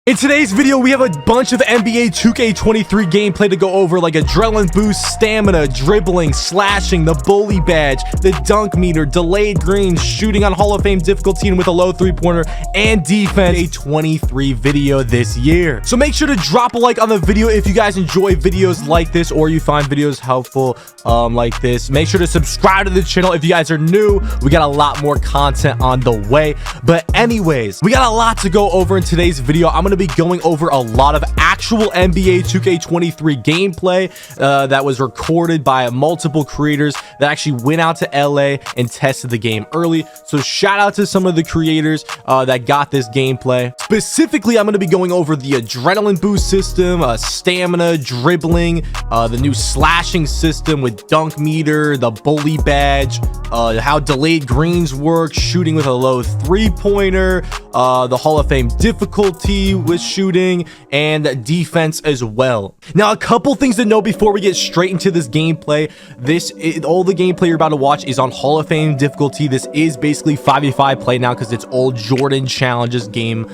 In today's video, we have a bunch of NBA 2K23 gameplay to go over, like adrenaline boost, stamina, dribbling, slashing, the bully badge, the dunk meter, delayed greens, shooting on Hall of Fame difficulty and with a low three-pointer, and defense. A 23 video this year. So make sure to drop a like on the video if you guys enjoy videos like this or you find videos helpful like this. Make sure to subscribe to the channel if you guys are new. We got a lot more content on the way. But anyways, we got a lot to go over in today's video. I'm going to be going over a lot of actual NBA 2K23 gameplay that was recorded by multiple creators that actually went out to LA and tested the game early. So shout out to some of the creators that got this gameplay. Specifically, I'm going to be going over the adrenaline boost system, stamina, dribbling, the new slashing system with dunk meter, the bully badge, how delayed greens work, shooting with a low three-pointer, the Hall of Fame difficulty with shooting, and defense as well. Now, a couple things to know before we get straight into this gameplay. All the gameplay you're about to watch is on Hall of Fame difficulty. This is basically 5v5 play now because it's all Jordan challenges game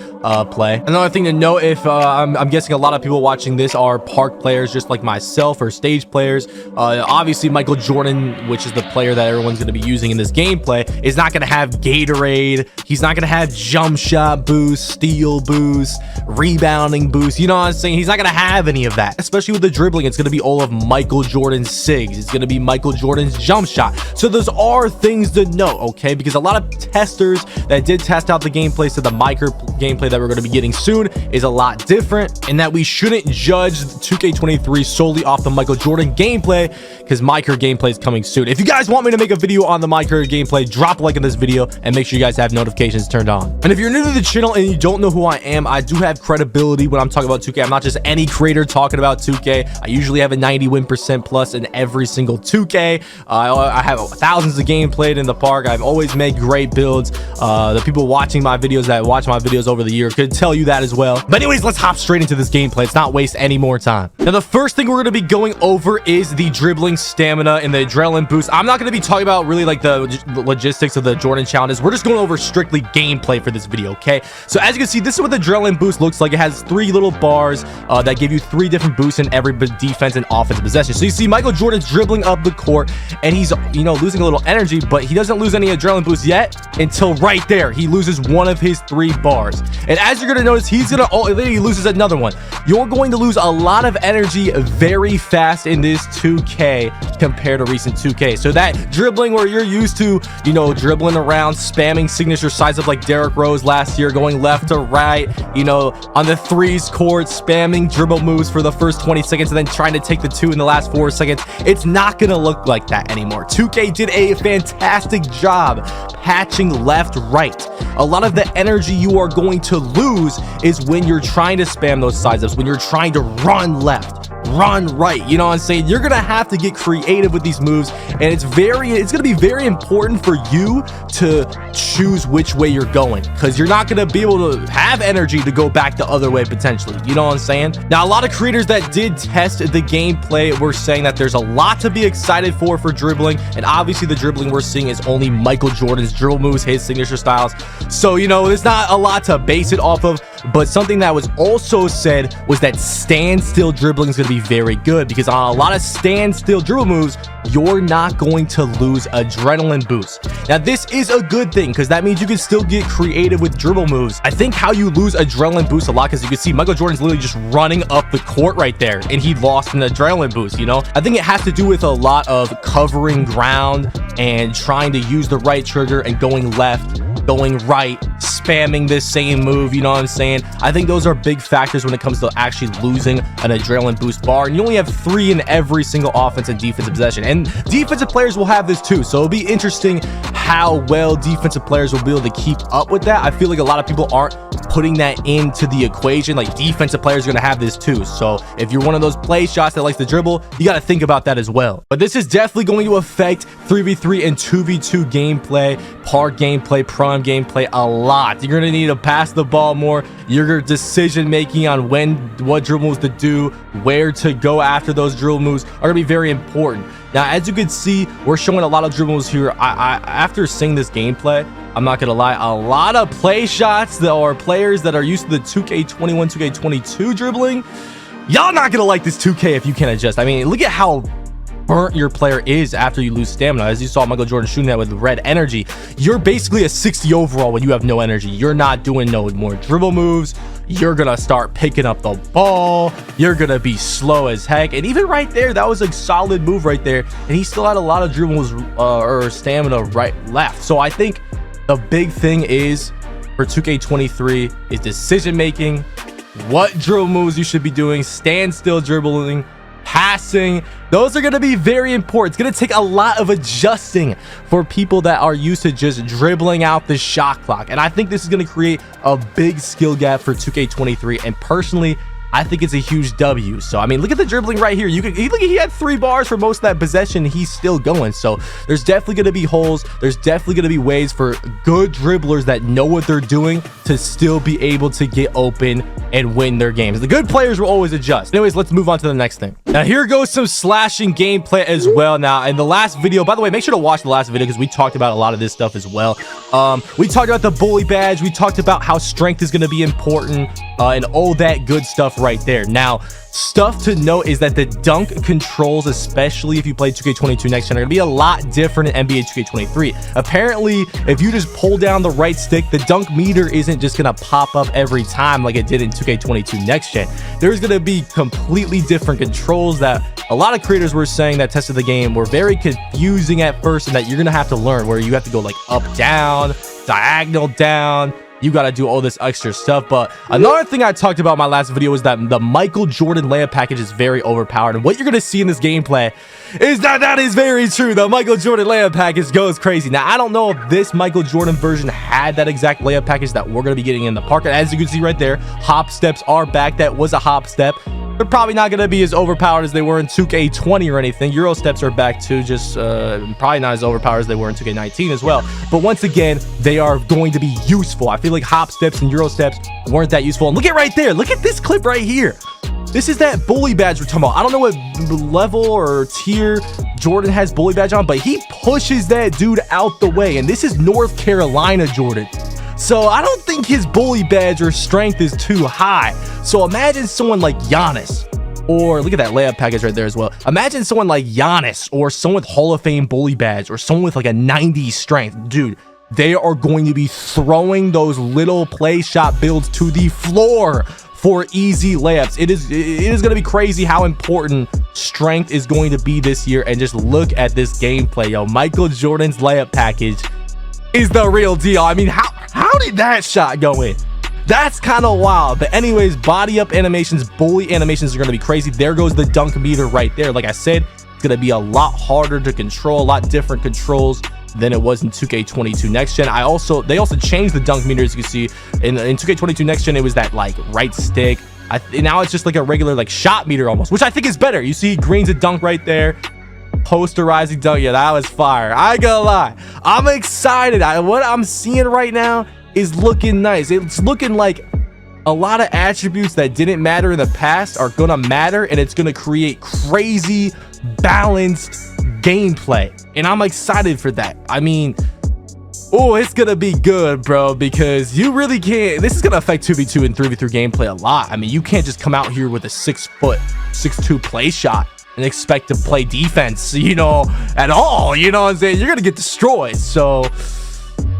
play. Another thing to note, if I'm guessing a lot of people watching this are park players just like myself or stage players. Obviously Michael Jordan, which is the player that everyone's going to be using in this gameplay, is not going to have Gatorade. He's not going to have jump shot boost, steal boost, rebounding boost. You know what I'm saying? He's not going to have any of that. Especially with the dribbling, it's going to be all of Michael Jordan's SIGs. It's going to be Michael Jordan's jump shot. So those are things to know, okay? Because a lot of testers that did test out the gameplay said the mycareer gameplay that we're going to be getting soon is a lot different, and that we shouldn't judge 2K23 solely off the Michael Jordan gameplay because mycareer gameplay is coming soon. If you guys want me to make a video on the mycareer gameplay, drop a like in this video and make sure you guys have notifications turned on. And if you're new to the channel and you don't know who I am, I do have credibility when I'm talking about 2K. I'm not just any creator talking about 2K. I usually have a 90% plus in every single 2K. I have thousands of games played in the park. I've always made great builds. The people watching my videos that watch my videos over the year could tell you that as well. But anyways, let's hop straight into this gameplay. Let's not waste any more time. Now, the first thing we're going to be going over is the dribbling, stamina, and the adrenaline boost. I'm not going to be talking about really like the logistics of the Jordan challenges. We're just going over strictly gameplay for this video, okay? So as you can see, this is what the adrenaline boost looks like. It has 3 little bars that give you 3 different boosts in every defense and offensive possession. So you see Michael Jordan's dribbling up the court, and he's, you know, losing a little energy, but he doesn't lose any adrenaline boost yet until right there. He loses one of his 3 bars. And as you're going to notice, he loses another one. You're going to lose a lot of energy very fast in this 2K compared to recent 2K. So that dribbling where you're used to, you know, dribbling around, spamming signature sides up like Derrick Rose last year, going left to right, you know, on the threes court, spamming dribble moves for the first 20 seconds and then trying to take the 2 in the last 4 seconds. It's not going to look like that anymore. 2K did a fantastic job patching left, right. A lot of the energy you are going to lose is when you're trying to spam those sides ups, when you're trying to run left, run right. You know what I'm saying? You're gonna have to get creative with these moves, and it's gonna be very important for you to choose which way you're going, because you're not gonna be able to have energy to go back the other way potentially. You know what I'm saying? Now, a lot of creators that did test the gameplay were saying that there's a lot to be excited for dribbling, and obviously the dribbling we're seeing is only Michael Jordan's dribble moves, his signature styles. So, you know, there's not a lot to base it off of. But something that was also said was that standstill dribbling is going to be very good, because on a lot of standstill dribble moves, you're not going to lose adrenaline boost. Now, this is a good thing because that means you can still get creative with dribble moves. I think how you lose adrenaline boost a lot, because you can see Michael Jordan's literally just running up the court right there, and he lost an adrenaline boost, you know? I think it has to do with a lot of covering ground and trying to use the right trigger and going left, going right, spamming this same move. You know what I'm saying? I think those are big factors when it comes to actually losing an adrenaline boost bar, and you only have 3 in every single offense and defensive possession, and defensive players will have this too. So it'll be interesting how well defensive players will be able to keep up with that. I feel like a lot of people aren't putting that into the equation. Like, defensive players are going to have this too. So if you're one of those play shots that likes to dribble, you got to think about that as well. But this is definitely going to affect 3v3 and 2v2 gameplay, park gameplay, prime gameplay a lot. You're going to need to pass the ball more. Your decision making on what dribble moves to do, where to go after those dribble moves are going to be very important. Now, as you can see, we're showing a lot of dribble moves here. After seeing this gameplay, I'm not gonna lie, a lot of play shots that are players that are used to the 2K21, 2K22 dribbling. Y'all not gonna like this 2K if you can't adjust. I mean, look at how burnt your player is after you lose stamina. As you saw Michael Jordan shooting that with red energy, you're basically a 60 overall when you have no energy. You're not doing no more dribble moves. You're gonna start picking up the ball. You're gonna be slow as heck. And even right there, that was a solid move right there, and he still had a lot of dribbles or stamina left. So I think the big thing is for 2K23 is decision making, what dribble moves you should be doing, standstill dribbling, passing. Those are going to be very important. It's going to take a lot of adjusting for people that are used to just dribbling out the shot clock, and I think this is going to create a big skill gap for 2K23, and personally I think it's a huge W. So I mean, look at the dribbling right here. He had 3 bars for most of that possession. He's still going. So there's definitely going to be holes. There's definitely going to be ways for good dribblers that know what they're doing to still be able to get open and win their games. The good players will always adjust. Anyways, let's move on to the next thing. Now here goes some slashing gameplay as well. Now in the last video, by the way, make sure to watch the last video because we talked about a lot of this stuff as well. We talked about the bully badge. We talked about how strength is going to be important and all that good stuff right there. Now, stuff to note is that the dunk controls, especially if you play 2K22 next gen, are going to be a lot different in NBA 2K23. Apparently, if you just pull down the right stick, the dunk meter isn't just going to pop up every time like it did in 2K22 next gen. There's going to be completely different controls that a lot of creators were saying that tested the game were very confusing at first, and that you're going to have to learn, where you have to go like up, down, diagonal down. You got to do all this extra stuff. But another thing I talked about in my last video is that the Michael Jordan layup package is very overpowered, and what you're going to see in this gameplay is that is very true. The Michael Jordan layup package goes crazy. Now I don't know if this Michael Jordan version had that exact layup package that we're going to be getting in the park. As you can see right there, hop steps are back. That was a hop step. They're probably not going to be as overpowered as they were in 2K20 or anything. Euro steps are back too, just probably not as overpowered as they were in 2K19 as well. But once again, they are going to be useful. I feel like hop steps and Euro steps weren't that useful. And look at right there. Look at this clip right here. This is that bully badge we're talking about. I don't know what level or tier Jordan has bully badge on, but he pushes that dude out the way. And this is North Carolina Jordan. So I don't think his bully badge or strength is too high. So imagine someone like Giannis, or look at that layup package right there as well. Imagine someone like Giannis, or someone with Hall of Fame bully badge, or someone with like a 90 strength. Dude, they are going to be throwing those little play shot builds to the floor for easy layups. It is going to be crazy how important strength is going to be this year. And just look at this gameplay, yo. Michael Jordan's layup package is the real deal. I mean, how did that shot go in? That's kind of wild. But anyways, body up animations, bully animations are going to be crazy. There goes the dunk meter right there. Like I said, it's going to be a lot harder to control, a lot different controls than it was in 2K22 next gen. They also changed the dunk meter, as you can see. In 2K22 next gen, it was that like right stick. Now it's just like a regular like shot meter almost, which I think is better. You see Green's a dunk right there. Posterizing dunk. Yeah, that was fire. I ain't gonna lie, I'm excited. What I'm seeing right now is looking nice. It's looking like a lot of attributes that didn't matter in the past are gonna matter, and it's gonna create crazy balanced gameplay, and I'm excited for that. I mean, oh, it's gonna be good, bro, because you really can't. This is gonna affect 2v2 and 3v3 gameplay a lot. I mean, you can't just come out here with a 6'2" play shot and expect to play defense, you know, at all. You know what I'm saying? You're gonna get destroyed. So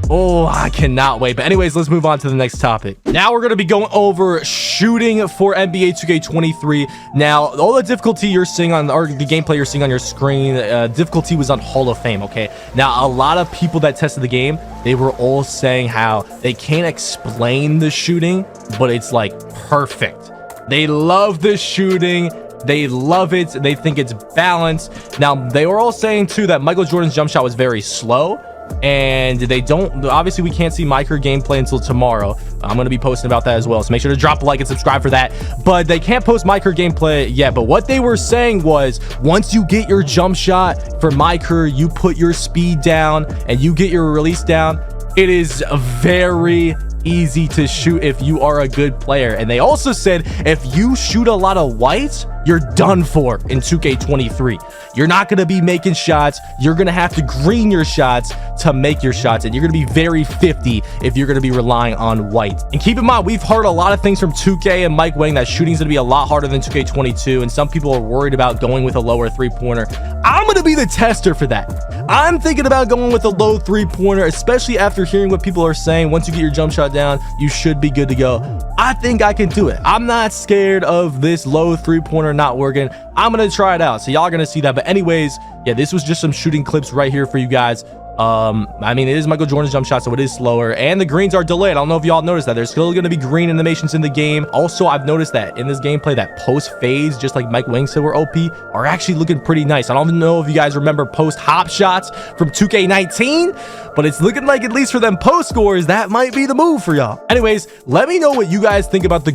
oh, I cannot wait. But anyways, let's move on to the next topic. Now we're going to be going over shooting for NBA 2K23. Now, all the difficulty you're seeing on, or the gameplay you're seeing on your screen, difficulty was on Hall of Fame, okay? Now, a lot of people that tested the game, they were all saying how they can't explain the shooting, but it's like perfect. They love the shooting. They love it. They think it's balanced. Now, they were all saying too that Michael Jordan's jump shot was very slow, and they don't, obviously we can't see mycareer gameplay until tomorrow. I'm going to be posting about that as well, so make sure to drop a like and subscribe for that. But they can't post mycareer gameplay yet. But what they were saying was, once you get your jump shot for mycareer, you put your speed down and you get your release down, it is very easy to shoot if you are a good player. And they also said if you shoot a lot of whites, you're done for in 2K23. You're not going to be making shots. You're going to have to green your shots to make your shots, and you're going to be very 50 if you're going to be relying on white. And keep in mind, we've heard a lot of things from 2K and Mike Wang that shooting's going to be a lot harder than 2K22, and some people are worried about going with a lower three-pointer. I'm going to be the tester for that. I'm thinking about going with a low three-pointer, especially after hearing what people are saying. Once you get your jump shot down, you should be good to go. I think I can do it. I'm not scared of this low three-pointer not working. I'm gonna try it out, so y'all are gonna see that. But anyways, yeah, this was just some shooting clips right here for you guys. I mean, it is Michael Jordan's jump shot, so it is slower, and the greens are delayed. I don't know if y'all noticed that. There's still going to be green animations in the game. Also, I've noticed that in this gameplay, that post fades, just like Mike Wang said were OP, are actually looking pretty nice. I don't know if you guys remember post hop shots from 2K19, but it's looking like, at least for them post scores, that might be the move for y'all. Anyways, let me know what you guys think about the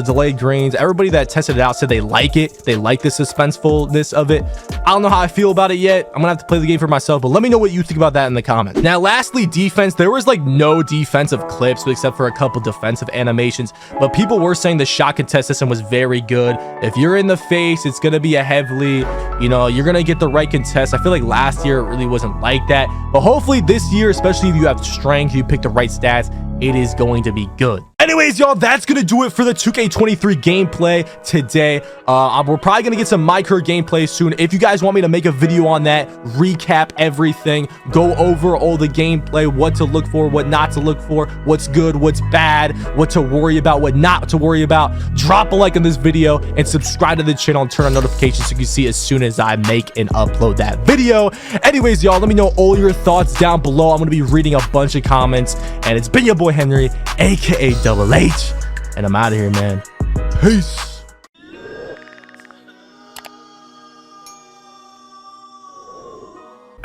delayed greens. Everybody that tested it out said they like it. They like the suspensefulness of it. I don't know how I feel about it yet. I'm gonna have to play the game for myself, but let me know what you think about that in the comments. Now, lastly, defense. There was like no defensive clips except for a couple defensive animations, but people were saying the shot contest system was very good. If you're in the face, it's gonna be a heavily, you know, you're gonna get the right contest. I feel like last year it really wasn't like that, but hopefully this year, especially if you have strength, you pick the right stats, it is going to be good. Anyways, y'all, that's gonna do it for the 2K23 gameplay today. We're probably gonna get some mycareer gameplay soon. If you guys want me to make a video on that, recap everything, go over all the gameplay, what to look for, what not to look for, what's good, what's bad, what to worry about, what not to worry about, drop a like on this video and subscribe to the channel and turn on notifications so you can see as soon as I make and upload that video. Anyways, y'all, let me know all your thoughts down below. I'm gonna be reading a bunch of comments, and it's been your boy Henry, aka Double H, and I'm out of here, man. Peace.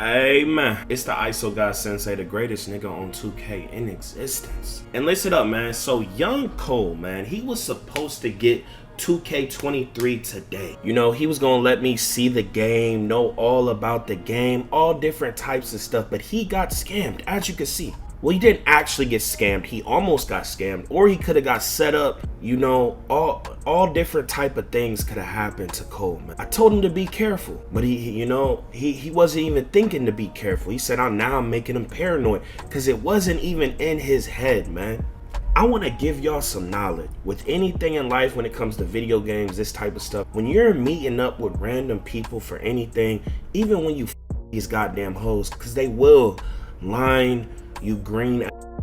Hey man, it's the ISO guy Sensei, the greatest nigga on 2K in existence. And listen up, man. So young Cole, man, he was supposed to get 2K23 today. You know, he was gonna let me see the game, know all about the game, all different types of stuff, but he got scammed, as you can see. Well, he didn't actually get scammed. He almost got scammed, or he could have got set up. You know, all different type of things could have happened to Cole, man. I told him to be careful, but he wasn't even thinking to be careful. He said, I'm making him paranoid, because it wasn't even in his head, man. I want to give y'all some knowledge with anything in life when it comes to video games, this type of stuff. When you're meeting up with random people for anything, even when you these goddamn hoes, because they will line you green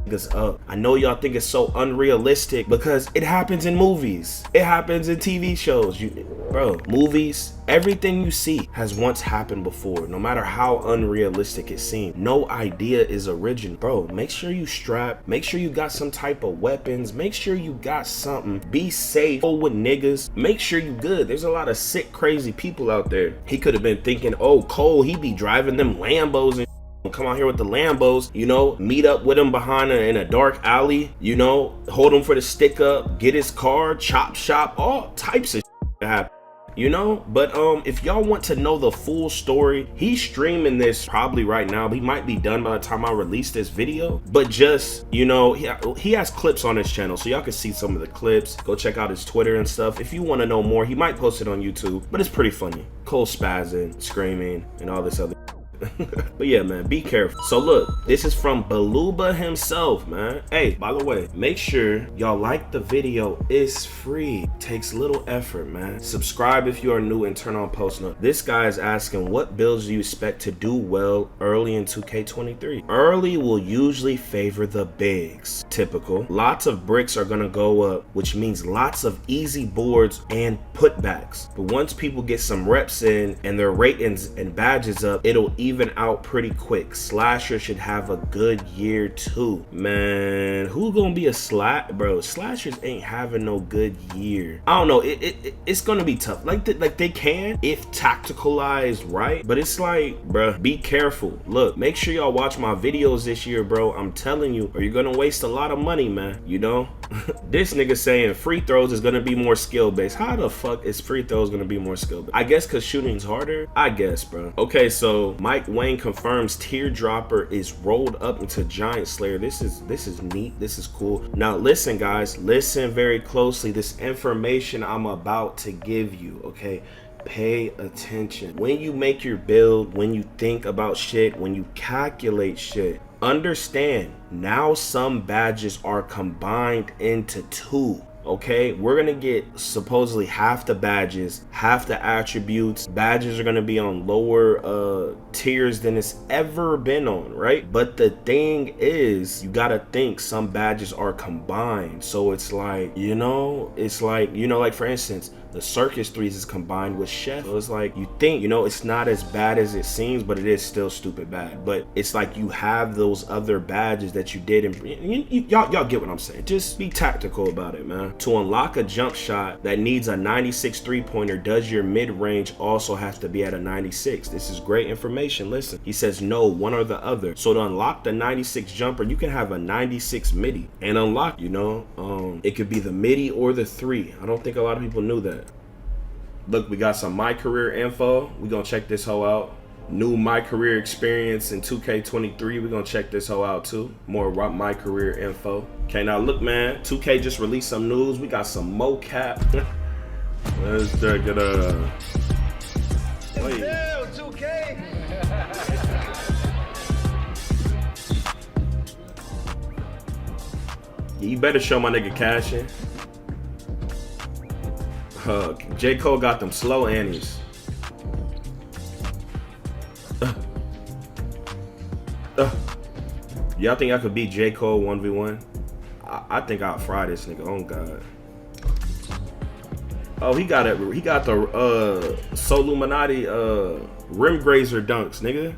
niggas up. I know y'all think it's so unrealistic because it happens in movies. It happens in TV shows. Bro, movies, everything you see has once happened before, no matter how unrealistic it seems. No idea is original. Bro, make sure you strap. Make sure you got some type of weapons. Make sure you got something. Be safe. Go with niggas. Make sure you good. There's a lot of sick, crazy people out there. He could have been thinking, oh, Cole, he be driving them Lambos and come out here with the Lambos, you know, meet up with him in a dark alley, you know, hold him for the stick up, get his car, chop shop, all types of shit happen, you know. But if y'all want to know the full story, he's streaming this probably right now. He might be done by the time I release this video, but just, you know, he has clips on his channel, so y'all can see some of the clips. Go check out his Twitter and stuff if you want to know more. He might post it on YouTube, but it's pretty funny. Cole spazzing, screaming, and all this other but yeah, man, be careful. So look, this is from Beluba himself, man. Hey, by the way, make sure y'all like the video. It's free, takes little effort, man. Subscribe if you are new and turn on post notifications. This guy is asking, what builds do you expect to do well early in 2K23? Early will usually favor the bigs. Typical. Lots of bricks are gonna go up, which means lots of easy boards and putbacks. But once people get some reps in and their ratings and badges up, it'll even out pretty quick. Slasher should have a good year too. Man, who's gonna be a bro? Slashers ain't having no good year. I don't know. It's gonna be tough. Like they can if tacticalized right, but it's like, bro, be careful. Look, make sure y'all watch my videos this year, bro. I'm telling you, or you're gonna waste a lot of money, man. You know. This nigga saying free throws is gonna be more skill based. How the fuck is free throws gonna be more skill based? I guess cause shooting's harder. I guess, bro. Okay, so Mike Wayne confirms Teardropper is rolled up into Giant Slayer. This is neat. This is cool. Now listen, guys. Listen very closely. This information I'm about to give you. Okay. Pay attention. When you make your build, when you think about shit, when you calculate shit, understand now some badges are combined into 2. Okay, we're gonna get supposedly half the badges, half the attributes. Badges are gonna be on lower tiers than it's ever been on, right? But the thing is, you gotta think some badges are combined. So it's like, you know, like for instance, the Circus 3s is combined with Chef. So it's like, you think, you know, it's not as bad as it seems, but it is still stupid bad. But it's like you have those other badges that you did, and y'all get what I'm saying. Just be tactical about it, man. To unlock a jump shot that needs a 96 3-pointer, does your mid-range also have to be at a 96? This is great information. Listen, he says no, one or the other. So to unlock the 96 jumper, you can have a 96 midi and unlock, you know, it could be the midi or the 3. I don't think a lot of people knew that. Look, we got some mycareer info. We're gonna check this hoe out. New mycareer experience in 2K23. We're gonna check this hoe out too. More mycareer info. Okay, now look, man. 2K just released some news. We got some mocap. Let's check it out. Wait. 2K. You better show my nigga cash in. J. Cole got them slow annies. Y'all think I could beat J. Cole 1v1? I think I'll fry this nigga. Oh God. Oh, he got it. He got the Soluminati rim grazer dunks, nigga.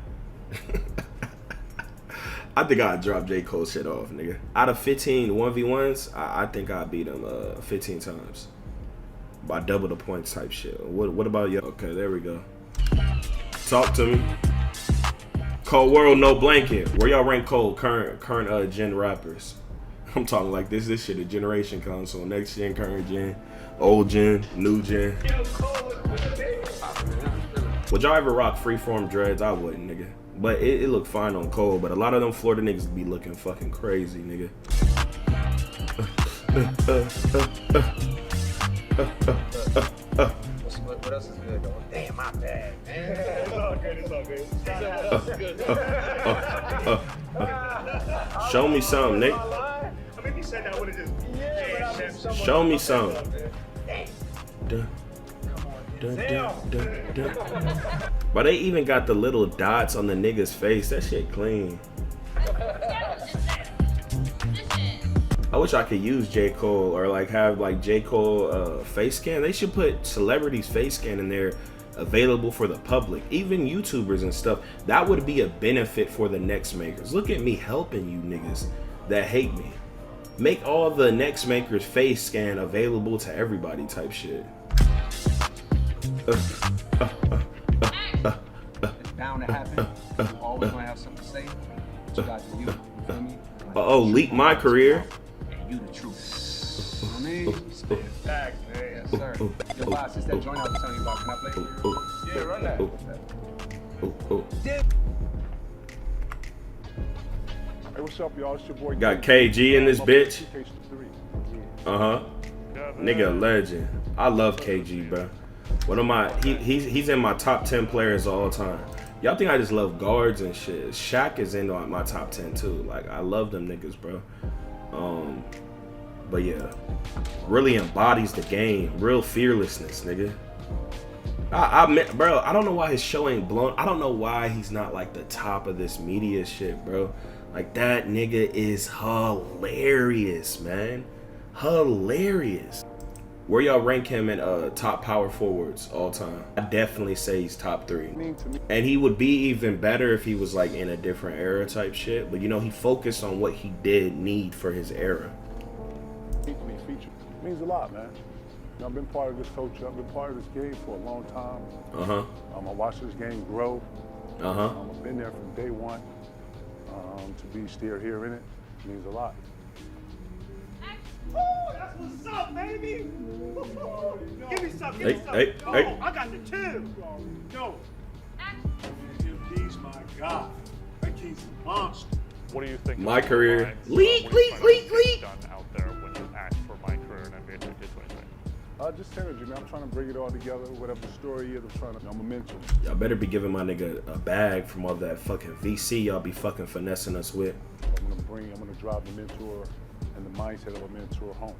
I think I'd drop J. Cole shit off, nigga. Out of 15 1v1s, I think I'd beat him 15 times. By double the points type shit. What about you? Okay, there we go. Talk to me. Cold World, no blanket. Where y'all rank Cole? Current gen rappers. I'm talking like this shit a generation console. Next gen, current gen, old gen, new gen. Would y'all ever rock freeform dreads? I wouldn't, nigga. But it looked fine on Cole. But a lot of them Florida niggas be looking fucking crazy, nigga. What else is good though? Damn, my bad, man. It's all good, it's all good. Show me something, Nick. I mean, if you said that, I would have just. Show me something. But they even got the little dots on the nigga's face. That shit clean. I wish I could use J. Cole or like have like J. Cole face scan. They should put celebrities face scan in there available for the public, even YouTubers and stuff. That would be a benefit for the next makers. Look at me helping you niggas that hate me. Make all the next makers face scan available to everybody type shit. It's bound to happen. You always gonna have something to say. But you got to you feel me? Oh, leak my career. You the truth. You know what I mean? Spit facts, man. Yes, sir. Yo, boss, it's that joint I was telling you about. Can I play? Yeah, run that. Hey, what's up, y'all? It's your boy. Got KG in this bitch. Nigga, legend. I love KG, bro. One of my he's in my top 10 players of all time. Y'all think I just love guards and shit? Shaq is in my top 10 too. Like I love them niggas, bro. But yeah, really embodies the game. Real fearlessness, nigga. Bro, I don't know why his show ain't blown. I don't know why he's not like the top of this media shit, bro. Like that nigga is hilarious, man. Hilarious. Where y'all rank him in top power forwards all time? I definitely say he's top 3. And he would be even better if he was like in a different era type shit. But you know, he focused on what he did need for his era. It means a lot, man. You know, I've been part of this culture. I've been part of this game for a long time. I watched this game grow. I've been there from day one. To be still here in it means a lot. That's what's up, baby. Give me some, Hey, hey, Yo, hey. I got the two. Yo, MD's my guy. That kid's a monster. What do you think? My of career. lines, Leak, what are you leak, trying to leak, get leak. done out there when you ask for my career in NBA 2K23? Just energy, man. I'm trying to bring it all together, whatever the story is. I'm a mentor. Y'all better be giving my nigga a bag from all that fucking VC y'all be fucking finessing us with. I'm gonna drive the mentor and the mindset of a mentor home.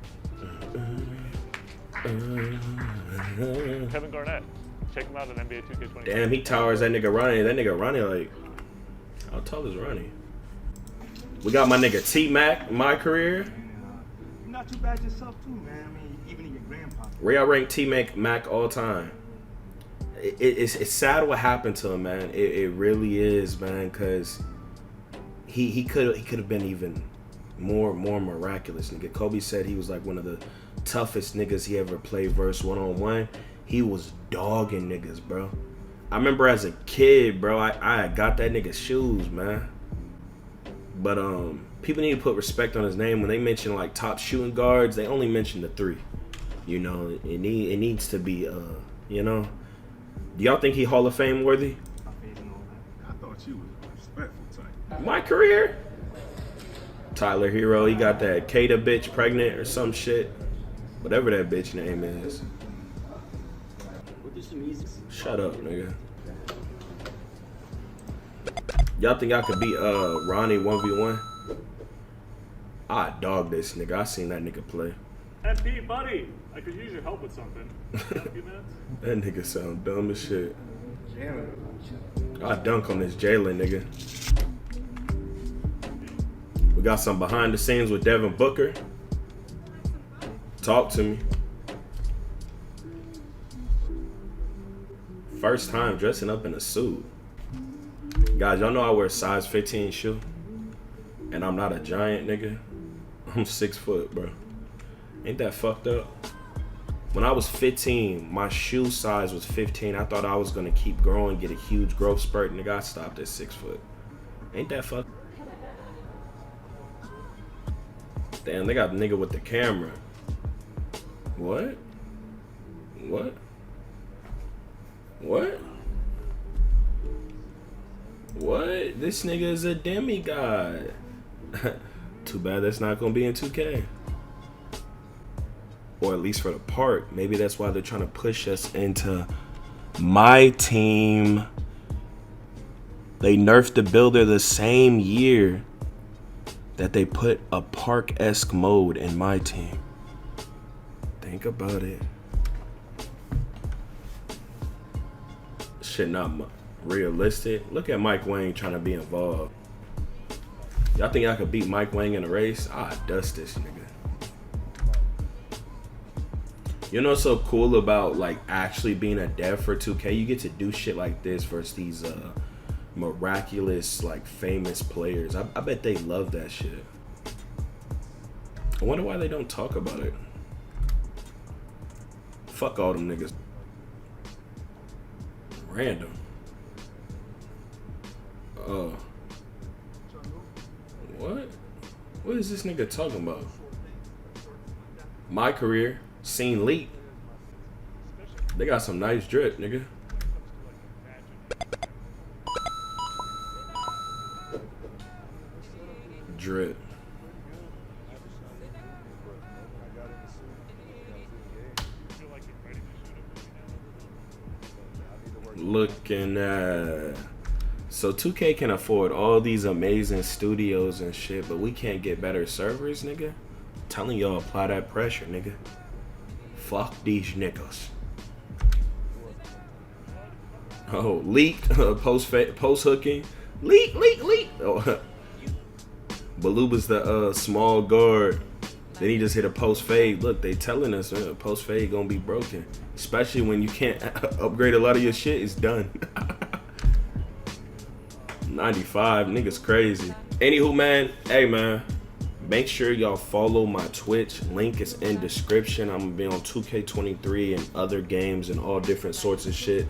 Kevin Garnett, check him out at NBA 2K23. Damn, he towers that nigga Ronnie. That nigga Ronnie, like, how tall is Ronnie? We got my nigga T-Mac, my career. You're not too bad yourself, too, man. I mean, even in your grandpa. Where y'all rank T-Mac all time? It's sad what happened to him, man. It really is, man, because he could have been even more miraculous, nigga. Kobe said he was like one of the toughest niggas he ever played versus one-on-one. He was dogging niggas, bro. I remember as a kid, bro, I got that nigga's shoes, man. But people need to put respect on his name. When they mention like top shooting guards, they only mention the three. You know, it needs to be you know. Do y'all think he Hall of Fame worthy? I thought you was a respectful type. My career? Tyler Hero, he got that Kata bitch pregnant or some shit. Whatever that bitch name is. Shut up, nigga. Y'all think I could beat Ronnie 1v1? I dog this nigga. I seen that nigga play. MP, buddy, I could use your help with something. A few minutes? That nigga sound dumb as shit. I dunk on this Jalen nigga. We got some behind the scenes with Devin Booker. Talk to me. First time dressing up in a suit. Guys, y'all know I wear a size 15 shoe. And I'm not a giant nigga. I'm 6 foot, bro. Ain't that fucked up? When I was 15, my shoe size was 15. I thought I was gonna keep growing, get a huge growth spurt, nigga. I stopped at 6 foot. Ain't that fucked? Damn, they got the nigga with the camera. What? What? What? What? This nigga is a demigod. Too bad that's not gonna be in 2K. Or at least for the park. Maybe that's why they're trying to push us into my team. They nerfed the builder the same year that they put a park-esque mode in my team. Think about it. Shit not realistic. Look at Mike Wang trying to be involved. Y'all think I could beat Mike Wang in a race? I dust this nigga. You know what's so cool about like actually being a dev for 2K? You get to do shit like this versus these miraculous like famous players. I bet they love that shit. I wonder why they don't talk about it. Fuck all them niggas. Random. What? What is this nigga talking about? My career. Scene leak. They got some nice drip, nigga. Drip. Looking at. So 2K can afford all these amazing studios and shit, but we can't get better servers, nigga. Telling y'all, apply that pressure, nigga. Fuck these niggas. Oh, leaked. Post hooking. Leak. Oh, Baluba's the small guard. Then he just hit a post fade. Look, they telling us, man, post fade gonna be broken. Especially when you can't upgrade a lot of your shit. It's done. 95, niggas crazy. Anywho, man, hey, man. Make sure y'all follow my Twitch. Link is in description. I'm gonna be on 2K23 and other games and all different sorts of shit.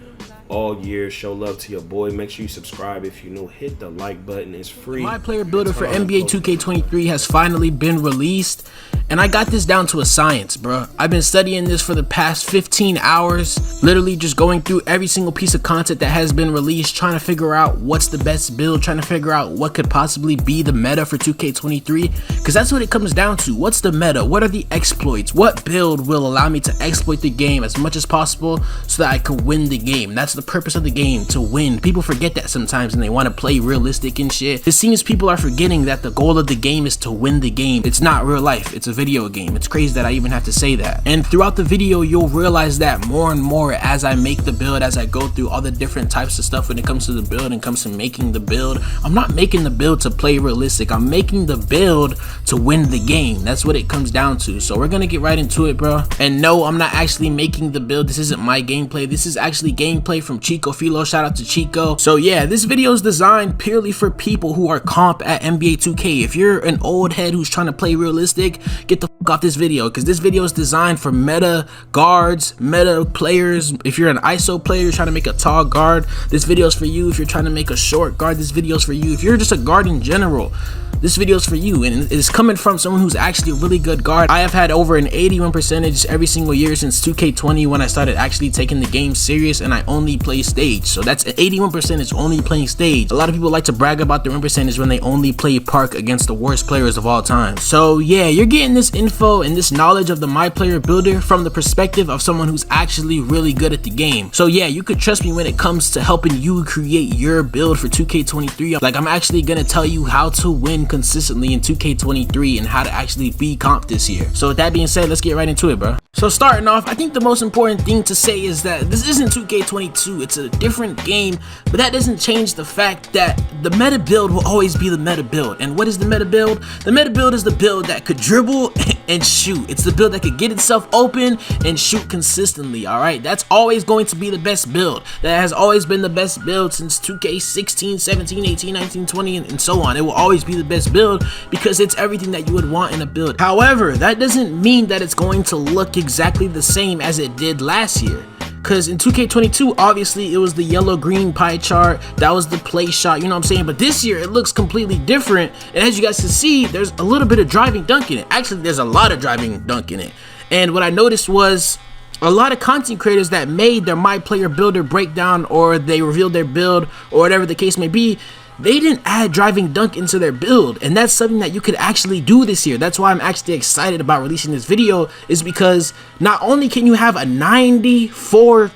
all year. Show love to your boy. Make sure you subscribe if you're new. Hit the like button. It's free. My player builder for NBA 2K23 has finally been released, and I got this down to a science, bro. I've been studying this for the past 15 hours, literally just going through every single piece of content that has been released, trying to figure out what's the best build, trying to figure out what could possibly be the meta for 2K23, because that's what it comes down to. What's the meta? What are the exploits? What build will allow me to exploit the game as much as possible so that I can win the game? That's the purpose of the game, to win. People forget that sometimes and they want to play realistic and shit. It seems people are forgetting that the goal of the game is to win the game. It's not real life, it's a video game. It's crazy that I even have to say that. And throughout the video, you'll realize that more and more as I make the build, as I go through all the different types of stuff when it comes to the build and comes to making the build. I'm not making the build to play realistic. I'm making the build to win the game. That's what it comes down to. So we're gonna get right into it, bro. And no, I'm not actually making the build. This isn't my gameplay. This is actually gameplay from Chico Philo. Shout out to Chico. So yeah, this video is designed purely for people who are comp at NBA 2K. If you're an old head who's trying to play realistic, get the fuck off this video, because this video is designed for meta guards, meta players. If you're an ISO player, you're trying to make a tall guard, this video is for you. If you're trying to make a short guard, this video is for you. If you're just a guard in general, this video is for you, and it's coming from someone who's actually a really good guard. I have had over an 81% every single year since 2K20 when I started actually taking the game serious, and I only play stage. So that's 81% only playing stage. A lot of people like to brag about their win percentage when they only play park against the worst players of all time. So yeah, you're getting this info and this knowledge of the My Player Builder from the perspective of someone who's actually really good at the game. So yeah, you could trust me when it comes to helping you create your build for 2K23. Like, I'm actually gonna tell you how to win consistently in 2K23 and how to actually be comp this year. So with that being said, let's get right into it, bro. So starting off, I think the most important thing to say is that this isn't 2K22, it's a different game, but that doesn't change the fact that the meta build will always be the meta build. And what is the meta build? The meta build is the build that could dribble and shoot. It's the build that could get itself open and shoot consistently, alright? That's always going to be the best build. That has always been the best build since 2K16, 17, 18, 19, 20, and so on. It will always be the best build because it's everything that you would want in a build. However, that doesn't mean that it's going to look exactly the same as it did last year. Because in 2K22, obviously, it was the yellow-green pie chart. That was the play shot, you know what I'm saying? But this year, it looks completely different. And as you guys can see, there's a little bit of driving dunk in it. Actually, there's a lot of driving dunk in it. And what I noticed was a lot of content creators that made their My Player Builder breakdown, or they revealed their build, or whatever the case may be, they didn't add driving dunk into their build, and that's something that you could actually do this year. That's why I'm actually excited about releasing this video, is because not only can you have a 94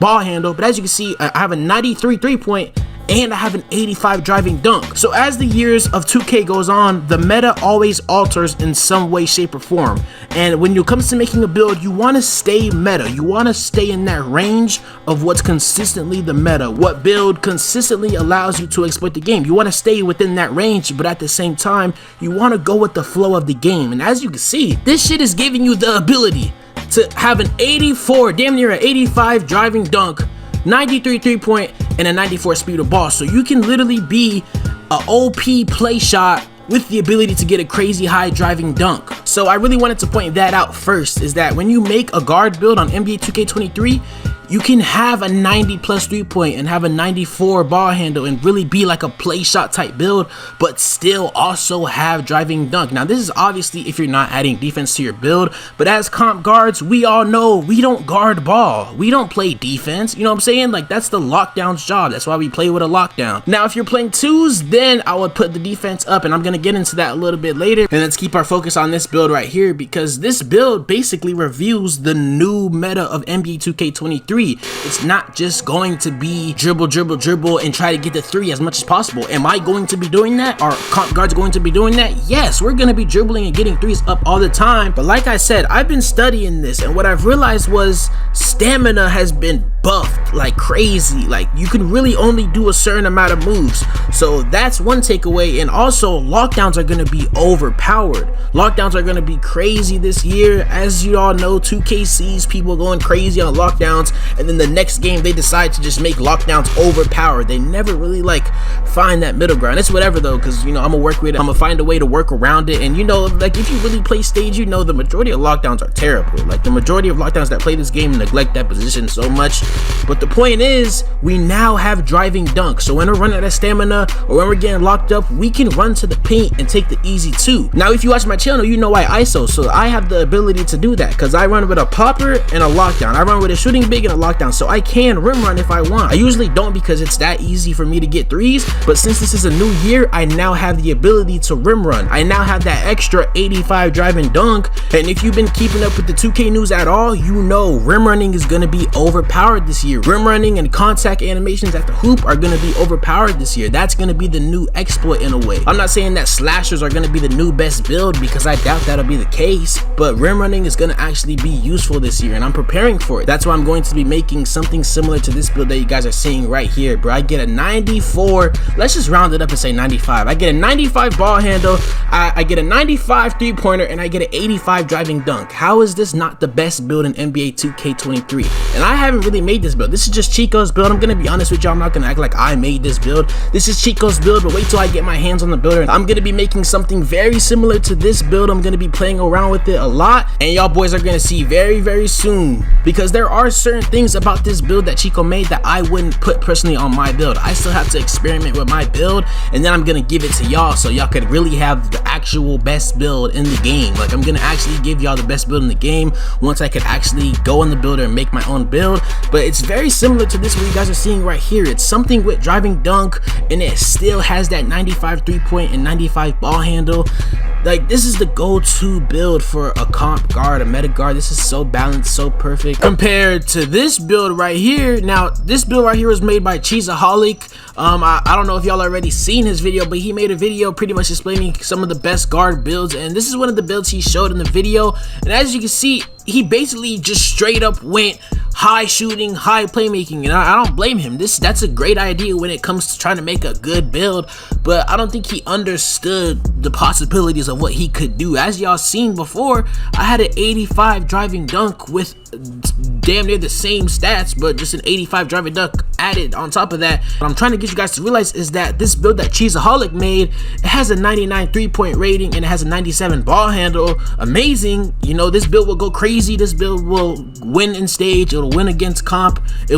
ball handle, but as you can see, I have a 93 3-point and I have an 85 driving dunk. So as the years of 2K goes on, the meta always alters in some way, shape, or form. And when it comes to making a build, you want to stay meta. You want to stay in that range of what's consistently the meta. What build consistently allows you to exploit the game. You want to stay within that range, but at the same time, you want to go with the flow of the game. And as you can see, this shit is giving you the ability to have an 84, damn near an 85 driving dunk, 93 3-point, and a 94 speed of ball. So you can literally be a OP play shot with the ability to get a crazy high driving dunk. So I really wanted to point that out first, is that when you make a guard build on NBA 2K23, you can have a 90 plus 3-point and have a 94 ball handle and really be like a play shot type build, but still also have driving dunk. Now this is obviously if you're not adding defense to your build, but as comp guards, we all know we don't guard ball. We don't play defense, you know what I'm saying? Like, that's the lockdown's job. That's why we play with a lockdown. Now if you're playing twos, then I would put the defense up, and I'm gonna get into that a little bit later. And let's keep our focus on this build right here, because this build basically reviews the new meta of NBA 2K23. It's not just going to be dribble, dribble, dribble, and try to get the 3 as much as possible. Am I going to be doing that? Are comp guards going to be doing that? Yes, we're going to be dribbling and getting 3s up all the time. But like I said, I've been studying this, and what I've realized was stamina has been buffed like crazy. Like, you can really only do a certain amount of moves. So that's one takeaway. And also, lockdowns are going to be overpowered. Lockdowns are going to be crazy this year. As you all know, 2K sees people going crazy on lockdowns, and then the next game they decide to just make lockdowns overpowered. They never really like find that middle ground. It's whatever though, because you know, I'm gonna work with it. I'm gonna find a way to work around it. And you know, like, if you really play stage, you know the majority of lockdowns are terrible. Like, the majority of lockdowns that play this game neglect that position so much But the point is, we now have driving dunk. So when we're running out of stamina or when we're getting locked up, we can run to the paint and take the easy 2. Now, if you watch my channel, you know I ISO. So I have the ability to do that because I run with a popper and a lockdown. I run with a shooting big and a lockdown. So I can rim run if I want. I usually don't because it's that easy for me to get 3s. But since this is a new year, I now have the ability to rim run. I now have that extra 85 driving dunk. And if you've been keeping up with the 2K news at all, you know rim running is going to be overpowered this year. Rim running and contact animations at the hoop are going to be overpowered this year. That's going to be the new exploit in a way. I'm not saying that slashers are going to be the new best build because I doubt that'll be the case, but rim running is going to actually be useful this year and I'm preparing for it. That's why I'm going to be making something similar to this build that you guys are seeing right here, bro. I get a 94, let's just round it up and say 95. I get a 95 ball handle, I get a 95 3-pointer, and I get an 85 driving dunk. How is this not the best build in NBA 2K23? And I haven't really made this build. This is just Chico's build. I'm gonna be honest with y'all, I'm not gonna act like I made this build. This is Chico's build, but wait till I get my hands on the builder. I'm gonna be making something very similar to this build. I'm gonna be playing around with it a lot, and y'all boys are gonna see very soon, because there are certain things about this build that Chico made that I wouldn't put personally on my build. I still have to experiment with my build, and then I'm gonna give it to y'all so y'all could really have the actual best build in the game. Like, I'm gonna actually give y'all the best build in the game once I could actually go in the builder and make my own build. But it's very similar to this what you guys are seeing right here. It's something with driving dunk, and it still has that 95 3-point and 95 ball handle. Like, this is the go-to build for a comp guard, a meta guard. This is so balanced, so perfect compared to this build right here. Now, this build right here was made by Cheeseaholic. I don't know if y'all already seen his video, but he made a video pretty much explaining some of the best guard builds, and this is one of the builds he showed in the video. And as you can see, he basically just straight up went high shooting, high playmaking, and I don't blame him. That's a great idea when it comes to trying to make a good build, but I don't think he understood the possibilities of what he could do. As y'all seen before, I had an 85 driving dunk with damn near the same stats, but just an 85 driving dunk added on top of that. What I'm trying to get you guys to realize is that this build that Cheeseaholic made, it has a 99 3-point rating and it has a 97 ball handle. Amazing. You know, this build will go crazy. This build will win in stage. It'll win against comp. It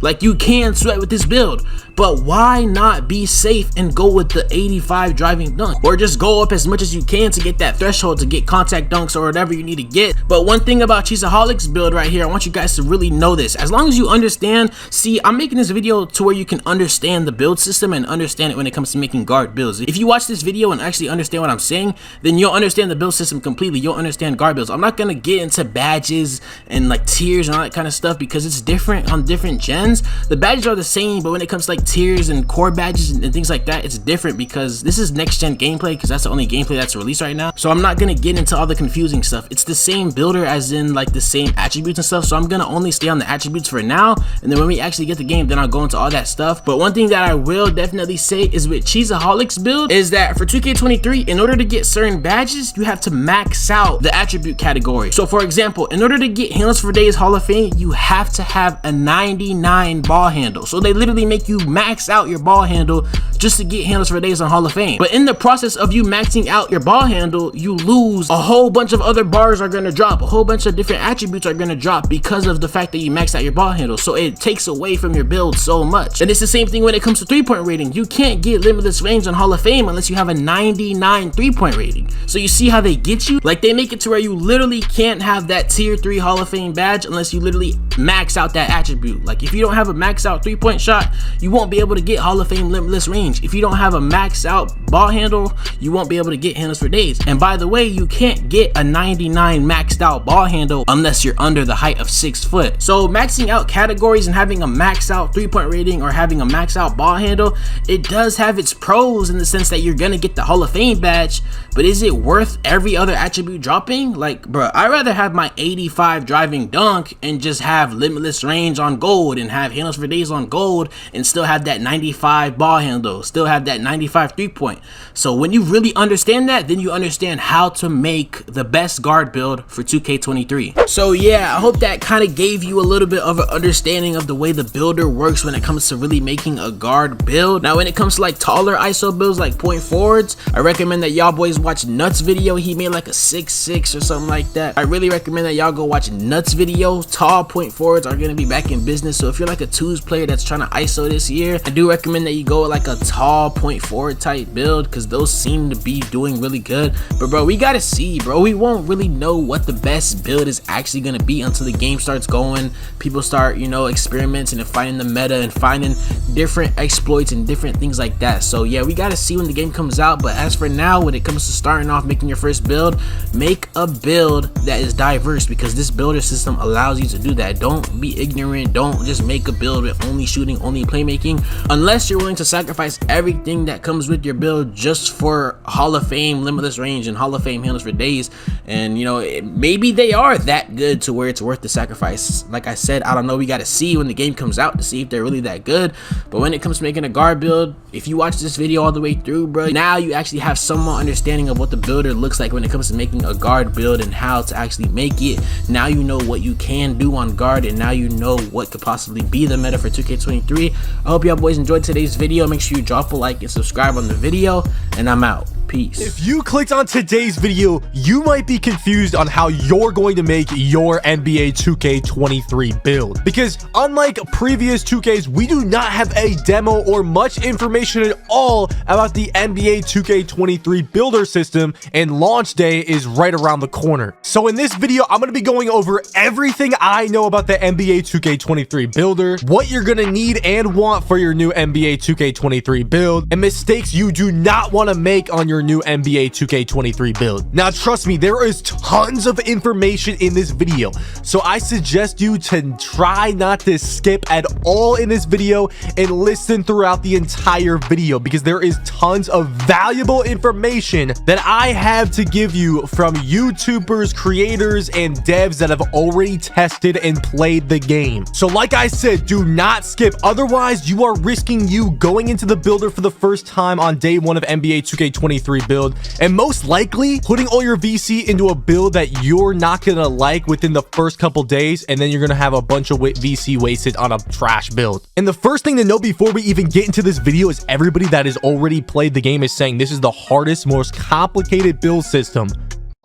like you can sweat with this build. But why not be safe and go with the 85 driving dunk, or just go up as much as you can to get that threshold to get contact dunks or whatever you need to get? But one thing about Cheeseaholic's build right here, I want you guys to really know this. As long as you understand, see, I'm making this video to where you can understand the build system and understand it when it comes to making guard builds. If you watch this video and actually understand what I'm saying, then you'll understand the build system completely. You'll understand guard builds. I'm not gonna get into badges and like tiers and all that kind of stuff because it's different on different gens. The badges are the same, but when it comes to like tiers and core badges and things like that, it's different because this is next gen gameplay, because that's the only gameplay that's released right now. So I'm not gonna get into all the confusing stuff. It's the same builder, as in like the same attributes and stuff, so I'm gonna only stay on the attributes for now, and then when we actually get the game, then I'll go into all that stuff. But one thing that I will definitely say is with Cheeseaholic's build is that for 2K23, in order to get certain badges, you have to max out the attribute category. So for example, in order to get Handles for Days Hall of Fame, you have to have a 99 ball handle. So they literally make you max out your ball handle just to get Handles for Days on Hall of Fame. But in the process of you maxing out your ball handle, you lose a whole bunch of other bars are gonna drop, a whole bunch of different attributes are gonna drop because of the fact that you maxed out your ball handle. So it takes away from your build so much. And it's the same thing when it comes to 3-point rating. You can't get limitless range on Hall of Fame unless you have a 99 3-point rating. So you see how they get you? Like, they make it to where you literally can't have that tier 3 Hall of Fame badge unless you literally max out that attribute. Like, if you don't have a max out 3-point shot, you won't be able to get Hall of Fame limitless range. If you don't have a max out ball handle, you won't be able to get Handles for Days. And by the way, you can't get a 99 maxed out ball handle unless you're under the height of 6 foot. So maxing out categories and having a max out 3-point rating or having a max out ball handle, it does have its pros in the sense that you're gonna get the Hall of Fame badge, but is it worth every other attribute dropping? Like, bruh, I'd rather have my 85 driving dunk and just have limitless range on gold and have Handles for Days on gold and still have that 95 ball handle, still have that 95 3-point. So when you really understand that, then you understand how to make the best guard build for 2K23. So yeah, I hope that kind of gave you a little bit of an understanding of the way the builder works when it comes to really making a guard build. Now when it comes to like taller ISO builds like point forwards, I recommend that y'all boys watch Nuts video. He made like a 6'6" or something like that. I really recommend that y'all go watch Nuts video, tall point forwards are going to be back in business. So if you're like a twos player that's trying to ISO this year, I do recommend that you go with like a tall point forward type build, because those seem to be doing really good. But bro, we gotta see, bro. We won't really know what the best build is actually going to be until the game starts going. People start, you know, experimenting and finding the meta and finding different exploits and different things like that. So yeah, we gotta see when the game comes out. But as for now, when it comes to starting off making your first build, make a build that is diverse, because this builder system allows you to do that. Don't be ignorant. Don't just make a build with only shooting, only playmaking, unless you're willing to sacrifice everything that comes with your build just for Hall of Fame limitless range and Hall of Fame healers for days. And you know, maybe they are that good to where it's worth the sacrifice. Like I said, I don't know. We got to see when the game comes out to see if they're really that good. But when it comes to making a guard build, if you watch this video all the way through, bro, now you actually have some more understanding of what the builder looks like when it comes to making a guard build and how to actually make it. Now you know what you can do on guard, and now you know what could possibly be the meta for 2K23. I hope y'all boys enjoyed today's video. Make sure you drop a like and subscribe on the video, and I'm out. Peace. If you clicked on today's video, you might be confused on how you're going to make your NBA 2K23 build, because unlike previous 2Ks, we do not have a demo or much information at all about the NBA 2K23 builder system, and launch day is right around the corner. So in this video, I'm going to be going over everything I know about the NBA 2K23 builder, what you're going to need and want for your new NBA 2K23 build, and mistakes you do not want to make on your new NBA 2K23 build. Now trust me, there is tons of information in this video, so I suggest you to try not to skip at all in this video and listen throughout the entire video, because there is tons of valuable information that I have to give you from YouTubers, creators, and devs that have already tested and played the game. So like I said, do not skip, otherwise you are risking you going into the builder for the first time on day one of NBA 2K23 build, and most likely putting all your VC into a build that you're not gonna like within the first couple days, and then you're gonna have a bunch of VC wasted on a trash build. And the first thing to know before we even get into this video is everybody that has already played the game is saying this is the hardest, most complicated build system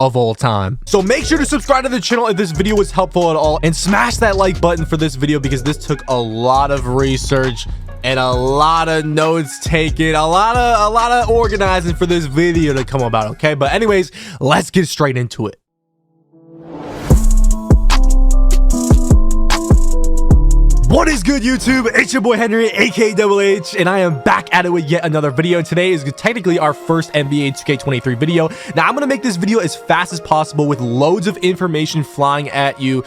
of all time. So make sure to subscribe to the channel if this video was helpful at all, and smash that like button for this video, because this took a lot of research and a lot of notes taken, a lot of organizing for this video to come about. Okay, but anyways, let's get straight into it. What is good, YouTube? It's your boy Henry, aka Double H, and I am back at it with yet another video. And today is technically our first NBA 2K23 video. Now I'm gonna make this video as fast as possible with loads of information flying at you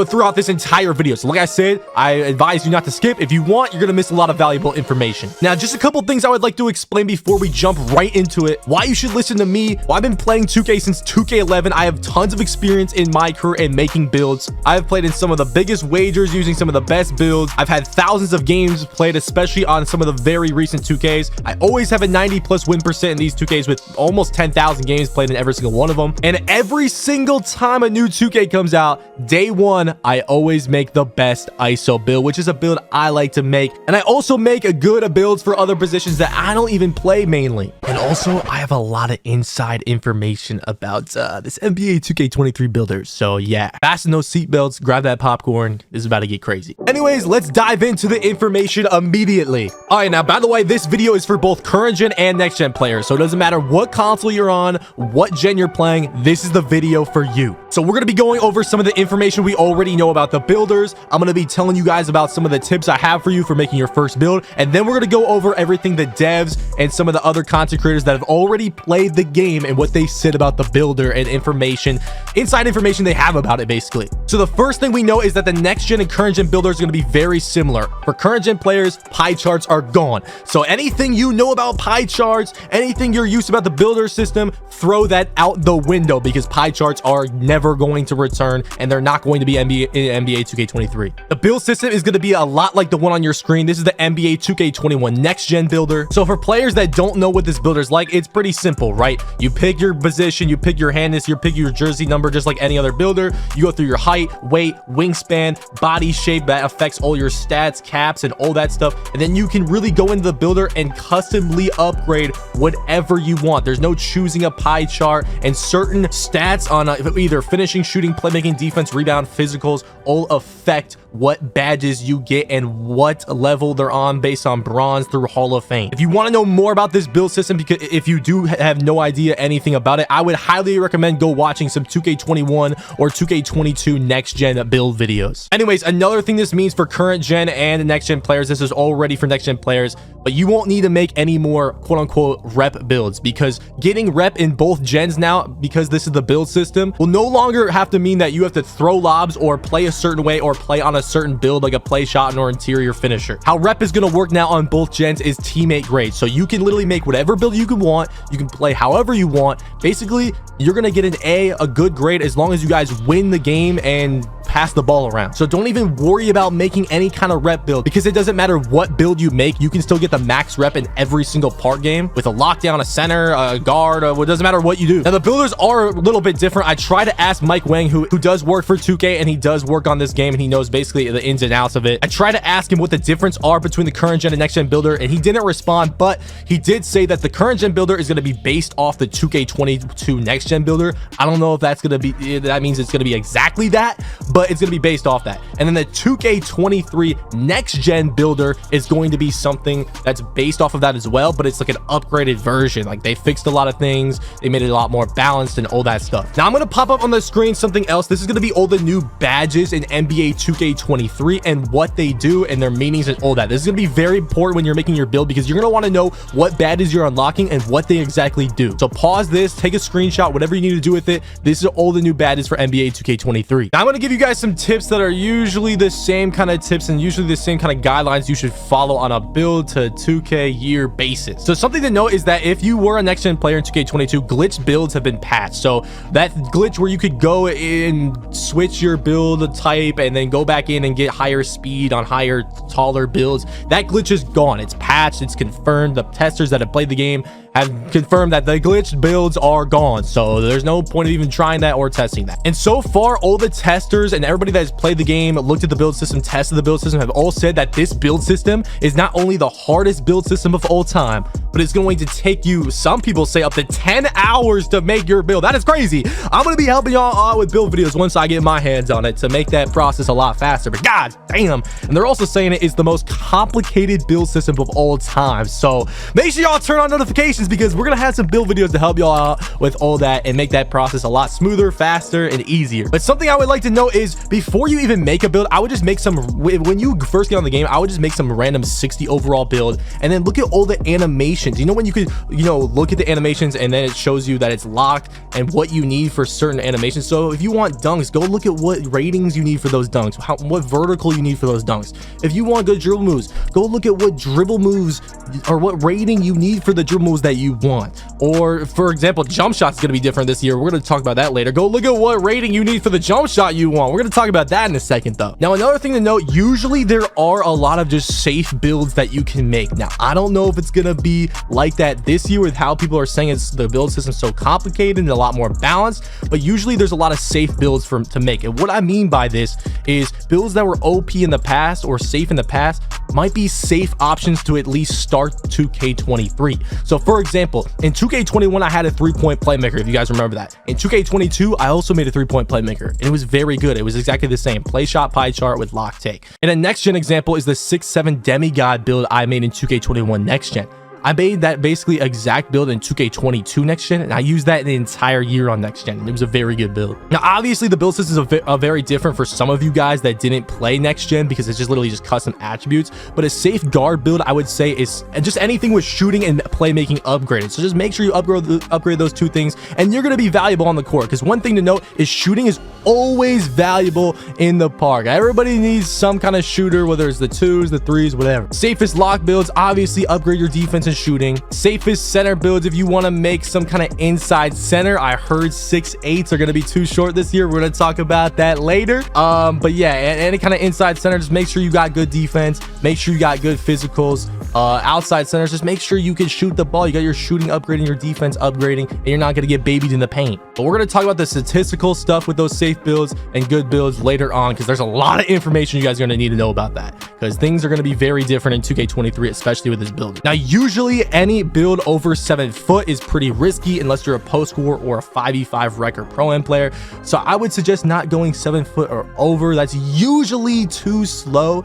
throughout this entire video. So like I said, I advise you not to skip. If you want, you're gonna miss a lot of valuable information. Now, just a couple things I would like to explain before we jump right into it. Why you should listen to me. Well, I've been playing 2K since 2K11. I have tons of experience in my career and making builds. I've played in some of the biggest wagers using some of the best builds. I've had thousands of games played, especially on some of the very recent 2Ks. I always have a 90+ win percent in these 2Ks with almost 10,000 games played in every single one of them. And every single time a new 2K comes out, day one, I always make the best ISO build, which is a build I like to make. And I also make a good builds for other positions that I don't even play mainly. And also, I have a lot of inside information about this NBA 2K23 builder. So yeah, fasten those seatbelts, grab that popcorn. This is about to get crazy. Anyways, let's dive into the information immediately. All right, now, by the way, this video is for both current gen and next gen players. So it doesn't matter what console you're on, what gen you're playing, this is the video for you. So we're going to be going over some of the information we already know about the builders. I'm going to be telling you guys about some of the tips I have for you for making your first build. And then we're going to go over everything the devs and some of the other content creators that have already played the game and what they said about the builder and information, inside information they have about it, basically. So the first thing we know is that the next gen and current gen builders are going to be very similar. For current gen players, pie charts are gone. So anything you know about pie charts, anything you're used to about the builder system, throw that out the window, because pie charts are never going to return and they're not going to be NBA 2K23. The build system is going to be a lot like the one on your screen. This is the NBA 2K21 next gen builder. So for players that don't know what this build builders like. It's pretty simple, right? You pick your position, you pick your handness, you pick your jersey number, just like any other builder. You go through your height, weight, wingspan, body shape that affects all your stats, caps, and all that stuff. And then you can really go into the builder and customly upgrade whatever you want. There's no choosing a pie chart, and certain stats on either finishing, shooting, playmaking, defense, rebound, physicals all affect what badges you get and what level they're on based on bronze through Hall of Fame. If you want to know more about this build system, because if you do have no idea anything about it, I would highly recommend go watching some 2K21 or 2K22 next gen build videos. Anyways, another thing this means for current gen and next gen players, this is already for next gen players, but you won't need to make any more quote unquote rep builds, because getting rep in both gens now, because this is the build system, will no longer have to mean that you have to throw lobs or play a certain way or play on a certain build like a play shot or interior finisher. How rep is going to work now on both gens is teammate grade. So you can literally make whatever build you can want. You can play however you want. Basically, you're going to get an a good grade, as long as you guys win the game and pass the ball around. So don't even worry about making any kind of rep build, because it doesn't matter what build you make, you can still get the max rep in every single part game with a lockdown, a center, a guard, it doesn't matter what you do. Now the builders are a little bit different. I try to ask Mike Wang, who does work for 2K, and he does work on this game, and he knows basically the ins and outs of it. I try to ask him what the difference are between the current gen and next gen builder, and he didn't respond, but he did say that the current gen builder is going to be based off the 2K22 next gen builder. I don't know if that's going to be, that means it's going to be exactly that, but it's going to be based off that. And then the 2K23 next gen builder is going to be something that's based off of that as well, but it's like an upgraded version. Like they fixed a lot of things, they made it a lot more balanced and all that stuff. Now I'm going to pop up on the screen something else. This is going to be all the new badges in NBA 2K23 and what they do and their meanings and all that. This is going to be very important when you're making your build, because you're going to want to know what badges you're unlocking and what they exactly do. So pause this, take a screenshot, whatever you need to do with it. This is all the new badges for NBA 2K23. Now I'm going to give you guys some tips that are usually the same kind of tips and usually the same kind of guidelines you should follow on a build to 2K year basis. So something to note is that if you were a next gen player in 2K22, glitch builds have been patched. So that glitch where you could go in, switch your build type, and then go back in and get higher speed on higher, taller builds, that glitch is gone. It's patched, it's confirmed. The testers that have played the game have confirmed that the glitched builds are gone, so there's no point of even trying that or testing that. And so far, all the testers and everybody that has played the game, looked at the build system, tested the build system, have all said that this build system is not only the hardest build system of all time, but it's going to take you, some people say, up to 10 hours to make your build. That is crazy. I'm going to be helping y'all out with build videos once I get my hands on it to make that process a lot faster, but god damn. And they're also saying it is the most complicated build system of all time, so make sure y'all turn on notifications, because we're gonna have some build videos to help y'all out with all that and make that process a lot smoother, faster, and easier. But something I would like to know is, before you even make a build, I would just make some, when you first get on the game, I would just make some random 60 overall build, and then look at all the animations. You know, when you could, you know, look at the animations and then it shows you that it's locked and what you need for certain animations. So if you want dunks, go look at what ratings you need for those dunks, what vertical you need for those dunks. If you want good dribble moves, go look at what dribble moves or what rating you need for the dribble moves that you want. Or for example, jump shots is going to be different this year. We're going to talk about that later. Go look at what rating you need for the jump shot you want. We're going to talk about that in a second though. Now another thing to note, usually there are a lot of just safe builds that you can make. Now I don't know if it's going to be like that this year with how people are saying it's the build system so complicated and a lot more balanced, but usually there's a lot of safe builds to make. And what I mean by this is builds that were OP in the past or safe in the past might be safe options to at least start 2K23. So for example, in 2K21 I had a 3-point playmaker, if you guys remember that. In 2K22 I also made a 3-point playmaker, and it was very good. It was exactly the same play shot pie chart with lock take. And a next gen example is the 6'7" demigod build I made in 2K21 next gen. I made that basically exact build in 2K22 next gen, and I used that the entire year on next gen, and it was a very good build. Now obviously the build systems are very different for some of you guys that didn't play next gen, because it's just literally just custom attributes, but a safe guard build I would say is just anything with shooting and playmaking upgraded. So just make sure you upgrade those two things, and you're going to be valuable on the court, because one thing to note is shooting is always valuable in the park. Everybody needs some kind of shooter, whether it's the 2s, the 3s, whatever. Safest lock builds, obviously upgrade your defense and shooting. Safest center builds, if you want to make some kind of inside center. I heard 6'8" are going to be too short this year. We're going to talk about that later. But yeah, any kind of inside center, just make sure you got good defense, make sure you got good physicals, outside centers, just make sure you can shoot the ball. You got your shooting upgrading, your defense upgrading, and you're not going to get babied in the paint. But we're going to talk about the statistical stuff with those safe builds and good builds later on, because there's a lot of information you guys are going to need to know about that, because things are going to be very different in 2K23, especially with this build. Now, usually any build over 7 foot is pretty risky unless you're a post war or a 5v5 rec or pro-am player. So I would suggest not going 7 foot or over. That's usually too slow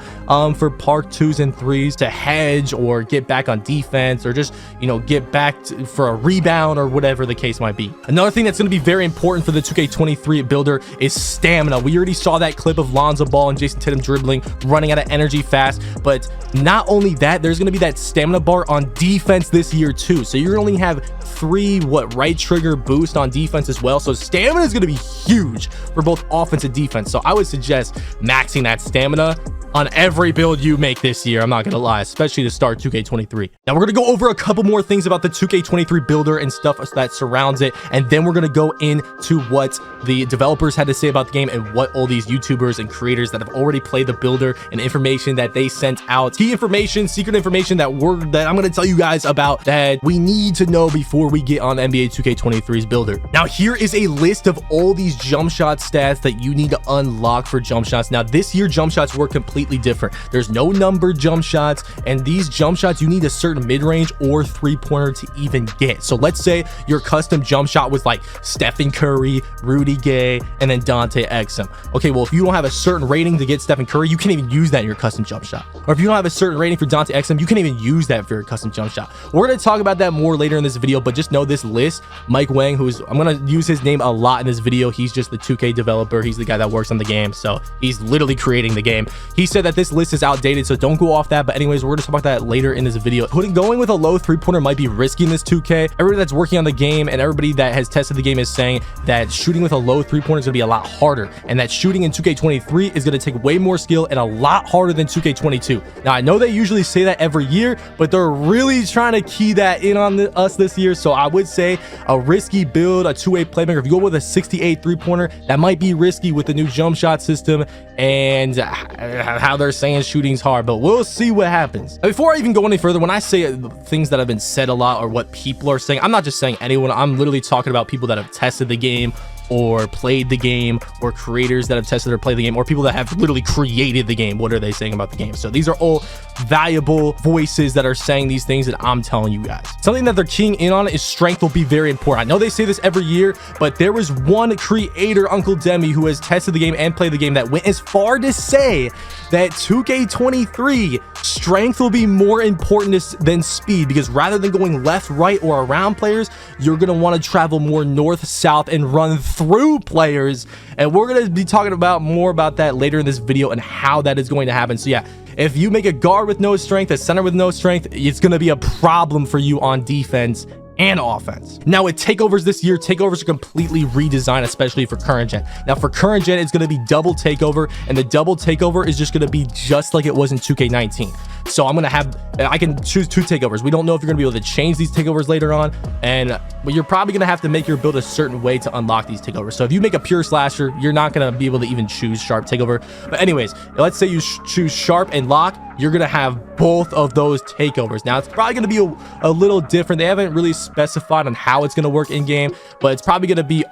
for park 2s and 3s to hedge or get back on defense, or just, you know, get back for a rebound or whatever the case might be. Another thing that's going to be very important for the 2K23 builder is stamina. We already saw that clip of Lonzo Ball and Jason Tatum dribbling, running out of energy fast. But not only that, there's going to be that stamina bar on defense this year too. So you're only have 3 right trigger boost on defense as well. So stamina is going to be huge for both offense and defense. So I would suggest maxing that stamina on every build you make this year. I'm not gonna lie, especially to start 2K23. Now we're gonna go over a couple more things about the 2K23 builder and stuff that surrounds it, and then we're gonna go into what the developers had to say about the game and what all these YouTubers and creators that have already played the builder and information that they sent out, key information, secret information that I'm gonna tell you guys about that we need to know before we get on NBA 2K23's builder. Now here is a list of all these jump shot stats that you need to unlock for jump shots. Now this year jump shots were completely different. There's no numbered jump shots, and these jump shots you need a certain mid-range or 3-pointer to even get. So let's say your custom jump shot was like Stephen Curry, Rudy Gay, and then Dante Exum. Okay, well, if you don't have a certain rating to get Stephen Curry, you can't even use that in your custom jump shot. Or if you don't have a certain rating for Dante Exum, you can't even use that for your custom jump shot. We're going to talk about that more later in this video, but just know this list, Mike Wang, I'm going to use his name a lot in this video. He's just the 2K developer. He's the guy that works on the game, so he's literally creating the game. He said that this list is outdated, so don't go off that. But anyways, we're going to talk about that later in this video. Going with a low 3-pointer might be risky in this 2K. Everybody that's working on the game and everybody that has tested the game is saying that shooting with a low 3-pointer is going to be a lot harder, and that shooting in 2K23 is going to take way more skill and a lot harder than 2K22. Now I know they usually say that every year, but they're really trying to key that in on us this year. So I would say a risky build, a 2-way playmaker. If you go with a 68 3-pointer, that might be risky with the new jump shot system and how they're saying shooting's hard, but we'll see what happens. Before I even go any further, when I say things that have been said a lot or what people are saying, I'm not just saying anyone. I'm literally talking about people that have tested the game or played the game, or creators that have tested or played the game, or people that have literally created the game. What are they saying about the game? So these are all valuable voices that are saying these things that I'm telling you guys. Something that they're keying in on is strength will be very important. I know they say this every year, but there was one creator, Uncle Demi, who has tested the game and played the game that went as far to say that 2K23 strength will be more important than speed, because rather than going left, right, or around players, you're going to want to travel more north, south, and run through players. And we're going to be talking about more about that later in this video and how that is going to happen. So yeah, if you make a guard with no strength, a center with no strength, it's going to be a problem for you on defense and offense. Now with takeovers this year, takeovers are completely redesigned, especially for current gen. Now for current gen, it's going to be double takeover, and the double takeover is just going to be just like it was in 2K19. So I can choose 2 takeovers. We don't know if you're going to be able to change these takeovers later on, but you're probably going to have to make your build a certain way to unlock these takeovers. So if you make a pure slasher, you're not going to be able to even choose sharp takeover. But anyways, let's say you choose sharp and lock, you're going to have both of those takeovers. Now it's probably going to be a little different. They haven't really specified on how it's going to work in game, but it's probably going to be,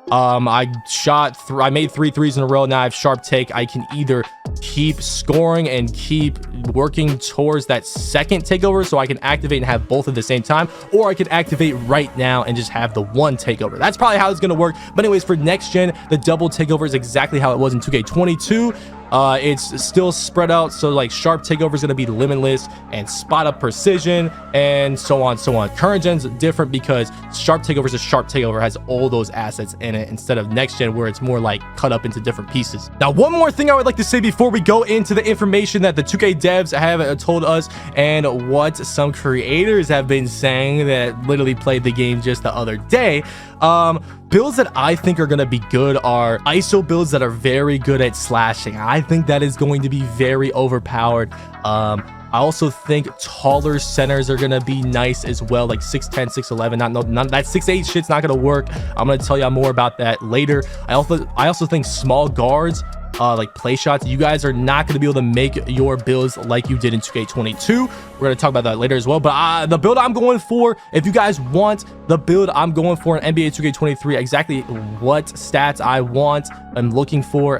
I made 3 threes in a row. Now I have sharp take. I can either keep scoring and keep working towards that second takeover, so I can activate and have both at the same time, or I can activate right now and just have the one takeover. That's probably how it's going to work. But anyways, for next gen, the double takeover is exactly how it was in 2K22. It's still spread out, so like sharp takeover is going to be limitless and spot up precision and so on. Current gen's different because sharp takeover is sharp takeover, has all those assets in it, instead of next gen where it's more like cut up into different pieces. Now one more thing I would like to say before we go into the information that the 2K devs have told us and what some creators have been saying that literally played the game just the other day. Builds that I think are going to be good are ISO builds that are very good at slashing. I think that is going to be very overpowered. I also think taller centers are going to be nice as well, like 6'10", 6'11". Not that 6'8" shit's not going to work. I'm going to tell you more about that later. I also think small guards like play shots, you guys are not going to be able to make your builds like you did in 2K22. We're going to talk about that later as well. But the build I'm going for, if you guys want the build I'm going for in NBA 2K23, exactly what stats I want, I'm looking for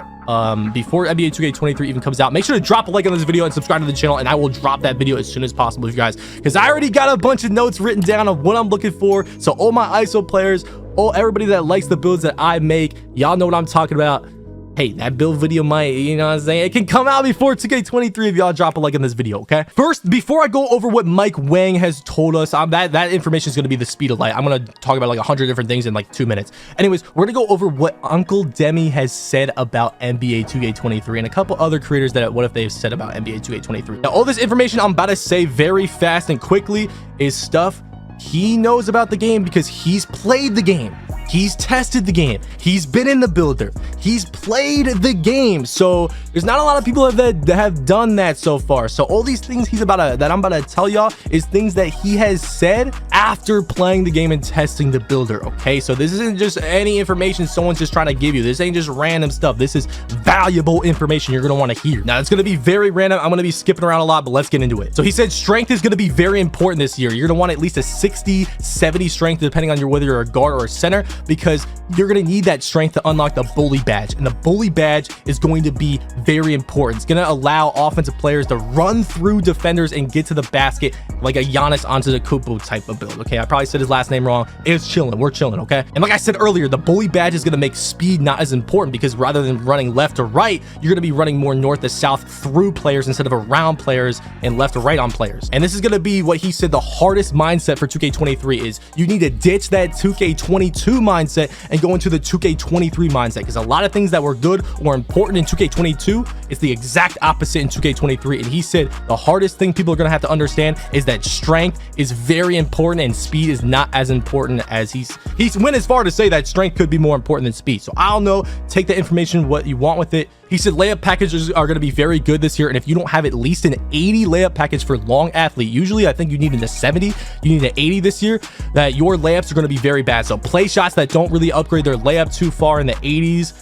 before NBA 2K23 even comes out, make sure to drop a like on this video and subscribe to the channel, and I will drop that video as soon as possible, you guys, because I already got a bunch of notes written down of what I'm looking for. So all my ISO players, everybody that likes the builds that I make, y'all know what I'm talking about. Hey, that build video might, you know what I'm saying, it can come out before 2K23 if y'all drop a like on this video, okay? First, before I go over what Mike Wang has told us, that information is going to be the speed of light. I'm going to talk about like 100 different things in like 2 minutes. Anyways, we're going to go over what Uncle Demi has said about NBA 2K23 and a couple other creators that what if they've said about NBA 2K23. Now, all this information I'm about to say very fast and quickly is stuff he knows about the game because he's played the game. He's tested the game. He's been in the builder. He's played the game. So there's not a lot of people that have done that so far. So all these things that I'm about to tell y'all is things that he has said after playing the game and testing the builder. Okay, so this isn't just any information someone's just trying to give you. This ain't just random stuff. This is valuable information you're gonna want to hear. Now it's gonna be very random. I'm gonna be skipping around a lot, but let's get into it. So he said strength is gonna be very important this year. You're gonna want at least a 60-70 strength, depending on whether you're a guard or a center, because you're going to need that strength to unlock the bully badge, and the bully badge is going to be very important. It's going to allow offensive players to run through defenders and get to the basket like a Giannis Antetokounmpo type of build. Okay, I probably said his last name wrong. It's chilling. We're chilling. Okay, and like I said earlier, the bully badge is going to make speed not as important, because rather than running left to right, you're going to be running more north to south through players instead of around players and left to right on players. And this is going to be what he said the hardest mindset for 2K23 is. You need to ditch that 2K22 mindset and go into the 2K23 mindset, because a lot of things that were good or important in 2K22 is the exact opposite in 2K23. And he said the hardest thing people are going to have to understand is that strength is very important and speed is not as important as he went as far to say that strength could be more important than speed. So I don't know, take the information what you want with it. He said layup packages are going to be very good this year, and if you don't have at least an 80 layup package for long athlete, usually I think you need a 70, you need an 80 this year, that your layups are going to be very bad. So play shots that don't really upgrade their layup too far in the 80s,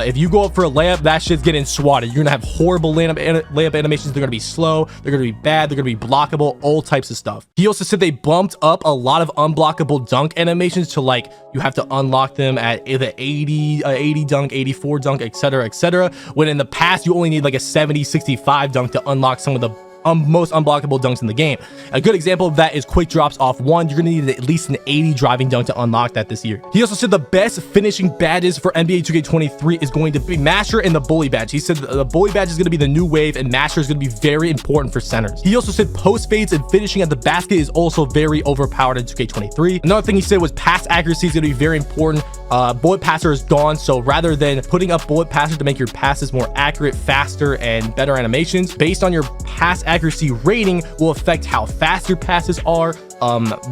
if you go up for a layup, that shit's getting swatted. You're gonna have horrible layup animations. They're gonna be slow, they're gonna be bad, they're gonna be blockable, all types of stuff. He also said they bumped up a lot of unblockable dunk animations to, like, you have to unlock them at either 80 dunk, 84 dunk, etc., when in the past you only need like a 70-65 dunk to unlock some of the most unblockable dunks in the game. A good example of that is quick drops off one. You're gonna need at least an 80 driving dunk to unlock that this year. He also said the best finishing badges for NBA 2K23 is going to be Master and the Bully badge. He said the Bully badge is going to be the new wave, and Master is going to be very important for centers. He also said post fades and finishing at the basket is also very overpowered in 2K23. Another thing he said was pass accuracy is going to be very important. Bullet passer is gone, so rather than putting up bullet passers to make your passes more accurate, faster, and better animations, based on your pass accuracy rating will affect how fast your passes are,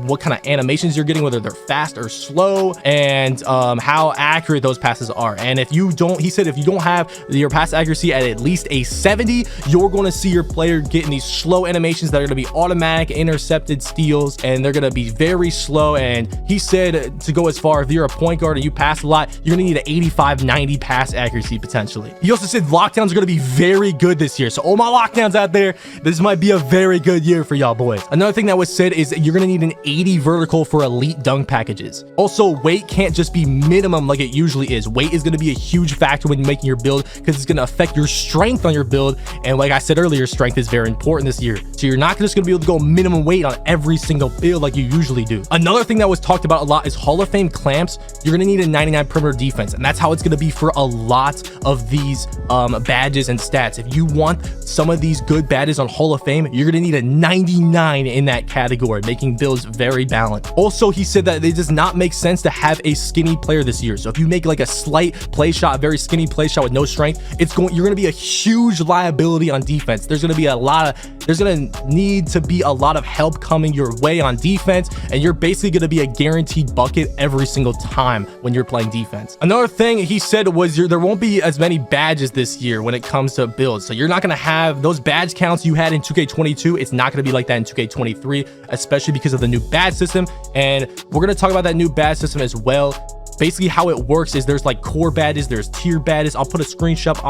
what kind of animations you're getting, whether they're fast or slow, and how accurate those passes are. And if you don't, he said, if you don't have your pass accuracy at least a 70, you're going to see your player getting these slow animations that are going to be automatic intercepted steals, and they're going to be very slow. And he said to go as far, if you're a point guard and you pass a lot, you're going to need an 85-90 pass accuracy potentially. He also said lockdowns are going to be very good this year. So all my lockdowns out there, this might be a very good year for y'all boys. Another thing that was said is you're going to need an 80 vertical for elite dunk packages. Also, weight can't just be minimum like it usually is. Weight is going to be a huge factor when you're making your build, because it's going to affect your strength on your build. And like I said earlier, strength is very important this year. So you're not just going to be able to go minimum weight on every single build like you usually do. Another thing that was talked about a lot is Hall of Fame clamps. You're going to need a 99 perimeter defense, and that's how it's going to be for a lot of these badges and stats. If you want some of these good badges on Hall of Fame, you're going to need a 99 in that category, making builds very balanced. Also, he said that it does not make sense to have a skinny player this year. So if you make like a slight play shot, very skinny play shot with no strength, you're going to be a huge liability on defense. There's going to need to be a lot of help coming your way on defense, and you're basically going to be a guaranteed bucket every single time when you're playing defense. Another thing he said was there won't be as many badges this year when it comes to builds. So you're not going to have those badge counts you had in 2K22. It's not going to be like that in 2K23, especially because of the new badge system. And we're going to talk about that new badge system as well Basically how it works is there's like core badges, there's tier badges. I'll put a screenshot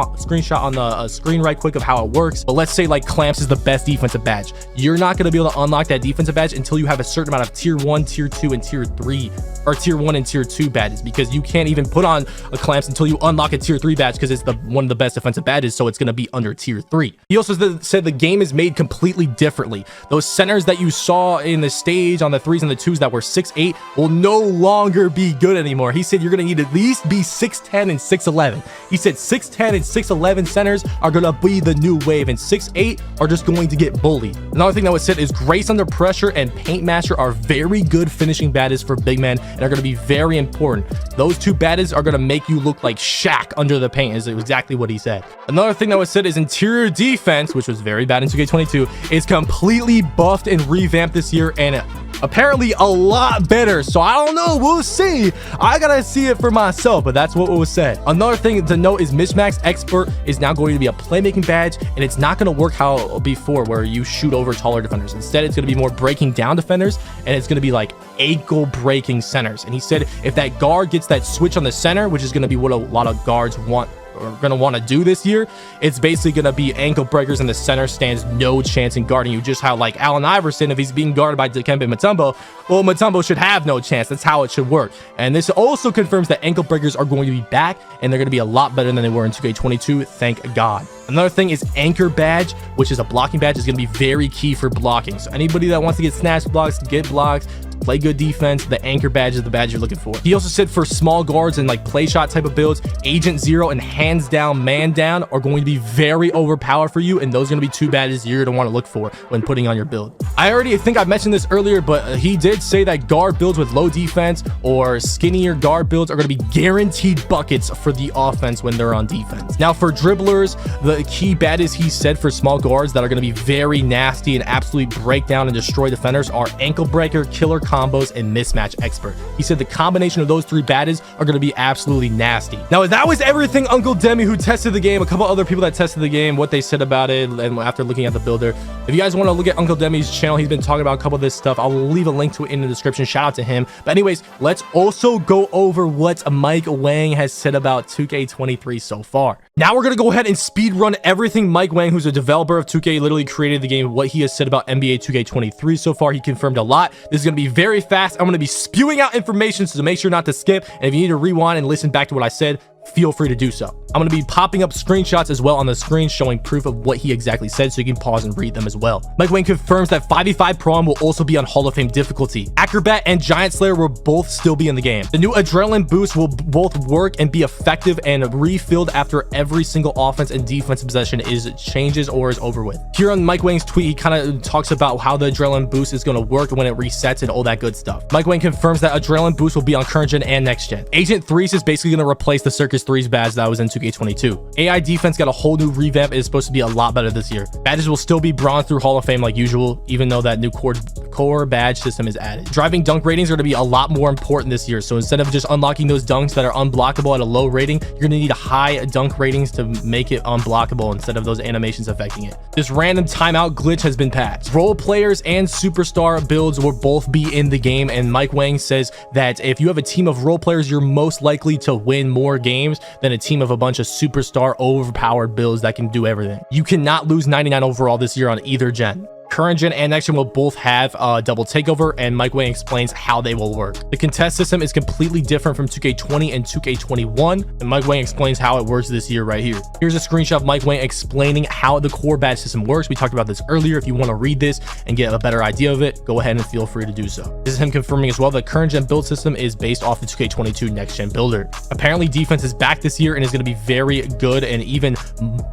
on the screen right quick of how it works. But let's say like clamps is the best defensive badge. You're not going to be able to unlock that defensive badge until you have a certain amount of tier 1, tier 2, and tier 3, or tier 1 and tier 2 badges, because you can't even put on a clamps until you unlock a tier 3 badge, because it's one of the best defensive badges, so it's going to be under tier 3. He also said the game is made completely differently. Those centers that you saw in the stage on the 3s and the 2s that were 6'8" will no longer be good anymore. He said you're going to need at least be 6'10" and 6'11". He said 6'10" and 6'11" centers are going to be the new wave, and 6'8" are just going to get bullied. Another thing that was said is Grace Under Pressure and Paint Master are very good finishing badges for big men and are going to be very important. Those two badges are going to make you look like Shaq under the paint, is exactly what he said. Another thing that was said is interior defense, which was very bad in 2K22, is completely buffed and revamped this year, and apparently a lot better. So I don't know, we'll see. I gotta see it for myself, but that's what was said. Another thing to note is Mismatch Expert is now going to be a playmaking badge, and it's not going to work how before where you shoot over taller defenders. Instead, it's going to be more breaking down defenders, and it's going to be like ankle breaking centers. And he said if that guard gets that switch on the center, which is going to be what a lot of guards want are going to want to do this year, it's basically going to be ankle breakers, and the center stands no chance in guarding you, just how like Allen Iverson, if he's being guarded by Dikembe Mutombo, well, Mutombo should have no chance. That's how it should work. And this also confirms that ankle breakers are going to be back, and they're going to be a lot better than they were in 2K22, thank God. Another thing is Anchor Badge, which is a blocking badge, is going to be very key for blocking. So anybody that wants to get snatch blocks, get blocks, play good defense, the Anchor Badge is the badge you're looking for. He also said for small guards and like play shot type of builds, Agent Zero and Hands Down Man Down are going to be very overpowered for you, and those are going to be two badges you're going to want to look for when putting on your build. I already think I mentioned this earlier, but he did say that guard builds with low defense or skinnier guard builds are going to be guaranteed buckets for the offense when they're on defense. Now for dribblers, the key badges he said for small guards that are going to be very nasty and absolutely break down and destroy defenders are Ankle Breaker, Killer Combos, and Mismatch Expert. He said the combination of those three badges are going to be absolutely nasty. Now that was everything Uncle Demi, who tested the game, a couple other people that tested the game, what they said about it, and after looking at the builder. If you guys want to look at Uncle Demi's channel, he's been talking about a couple of this stuff. I'll leave a link to it in the description. Shout out to him. But anyways, let's also go over what Mike Wang has said about 2K23 so far. Now we're going to go ahead and speed run everything Mike Wang, who's a developer of 2K, literally created the game, what he has said about NBA 2K23 so far. He confirmed a lot. This is going to be very fast. I'm going to be spewing out information, so make sure not to skip. And if you need to rewind and listen back to what I said, feel free to do so. I'm going to be popping up screenshots as well on the screen showing proof of what he exactly said, so you can pause and read them as well. Mike Wang confirms that 5v5 Prom will also be on Hall of Fame difficulty. Acrobat and Giant Slayer will both still be in the game. The new Adrenaline Boost will both work and be effective and refilled after every single offense and defensive possession is changes or is over with. Here on Mike Wang's tweet, he kind of talks about how the Adrenaline Boost is going to work when it resets and all that good stuff. Mike Wang confirms that Adrenaline Boost will be on current gen and next gen. Agent 3s is basically going to replace the Circus 3s badge that was in 2K22. AI defense got a whole new revamp. It is supposed to be a lot better this year. Badges will still be bronze through Hall of Fame like usual, even though that new core badge system is added. Driving dunk ratings are going to be a lot more important this year. So instead of just unlocking those dunks that are unblockable at a low rating, you're going to need high dunk ratings to make it unblockable instead of those animations affecting it. This random timeout glitch has been patched. Role players and superstar builds will both be in the game, and Mike Wang says that if you have a team of role players, you're most likely to win more games than a team of a bunch of superstar overpowered builds that can do everything. You cannot lose 99 overall this year on either gen. Current gen and next gen will both have a double takeover, and Mike Wang explains how they will work. The contest system is completely different from 2K20 and 2K21, and Mike Wang explains how it works this year right here. Here's a screenshot of Mike Wang explaining how the core badge system works. We talked about this earlier. If you want to read this and get a better idea of it, go ahead and feel free to do so. This is him confirming as well that current gen build system is based off the 2K22 next gen builder. Apparently defense is back this year and is going to be very good and even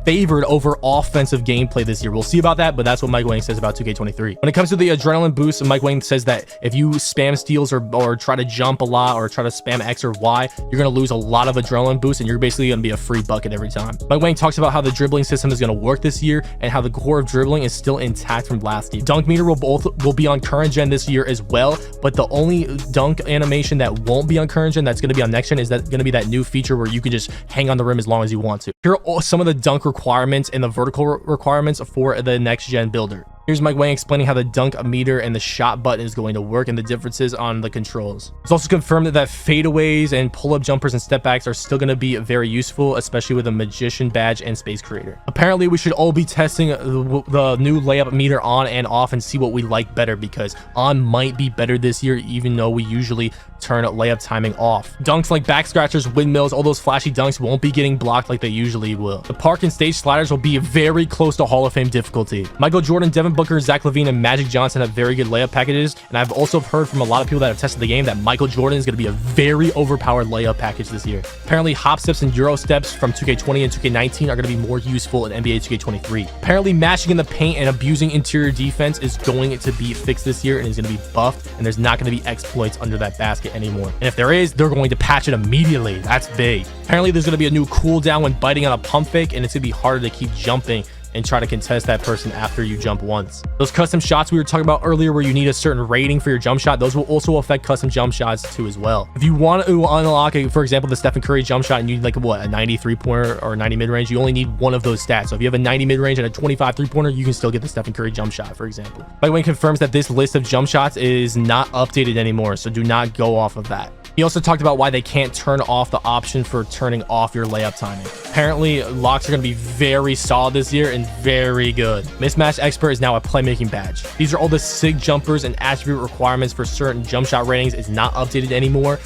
favored over offensive gameplay this year. We'll see about that, but that's what Mike Wang says about 2K23. When it comes to the Adrenaline Boost, Mike Wang says that if you spam steals or try to jump a lot or try to spam X or Y, you're going to lose a lot of Adrenaline Boost, and you're basically going to be a free bucket every time. Mike Wang talks about how the dribbling system is going to work this year and how the core of dribbling is still intact from last year. Dunk meter will be on current gen this year as well, but the only dunk animation that won't be on current gen that's going to be on next gen is that going to be that new feature where you can just hang on the rim as long as you want to. Here are some of the dunk requirements and the vertical requirements for the next gen builder. Here's Mike Wang explaining how the dunk meter and the shot button is going to work and the differences on the controls. It's also confirmed that fadeaways and pull-up jumpers and step backs are still going to be very useful, especially with a magician badge and space creator. Apparently, we should all be testing the new layup meter on and off and see what we like better, because on might be better this year, even though we usually turn layup timing off. Dunks like back scratchers, windmills, all those flashy dunks won't be getting blocked like they usually will. The park and stage sliders will be very close to Hall of Fame difficulty. Michael Jordan, Devin Booker, Zach LaVine, and Magic Johnson have very good layup packages, and I've also heard from a lot of people that have tested the game that Michael Jordan is going to be a very overpowered layup package this year. Apparently, hop steps and Euro steps from 2K20 and 2K19 are going to be more useful in NBA 2K23. Apparently, mashing in the paint and abusing interior defense is going to be fixed this year and is going to be buffed, and there's not going to be exploits under that basket anymore. And if there is, they're going to patch it immediately. That's big. Apparently, there's going to be a new cooldown when biting on a pump fake, and it's going to be harder to keep jumping and try to contest that person after you jump once. Those custom shots we were talking about earlier where you need a certain rating for your jump shot, those will also affect custom jump shots too as well. If you want to unlock, for example, the Stephen Curry jump shot and you need like what, a 90 3-pointer or 90 mid-range, you only need one of those stats. So if you have a 90 mid-range and a 25 3-pointer, you can still get the Stephen Curry jump shot, for example. By the way, confirms that this list of jump shots is not updated anymore, so do not go off of that. He also talked about why they can't turn off the option for turning off your layup timing. Apparently, locks are going to be very solid this year and very good. Mismatch Expert is now a playmaking badge. These are all the SIG jumpers and attribute requirements for certain jump shot ratings. It's not updated anymore,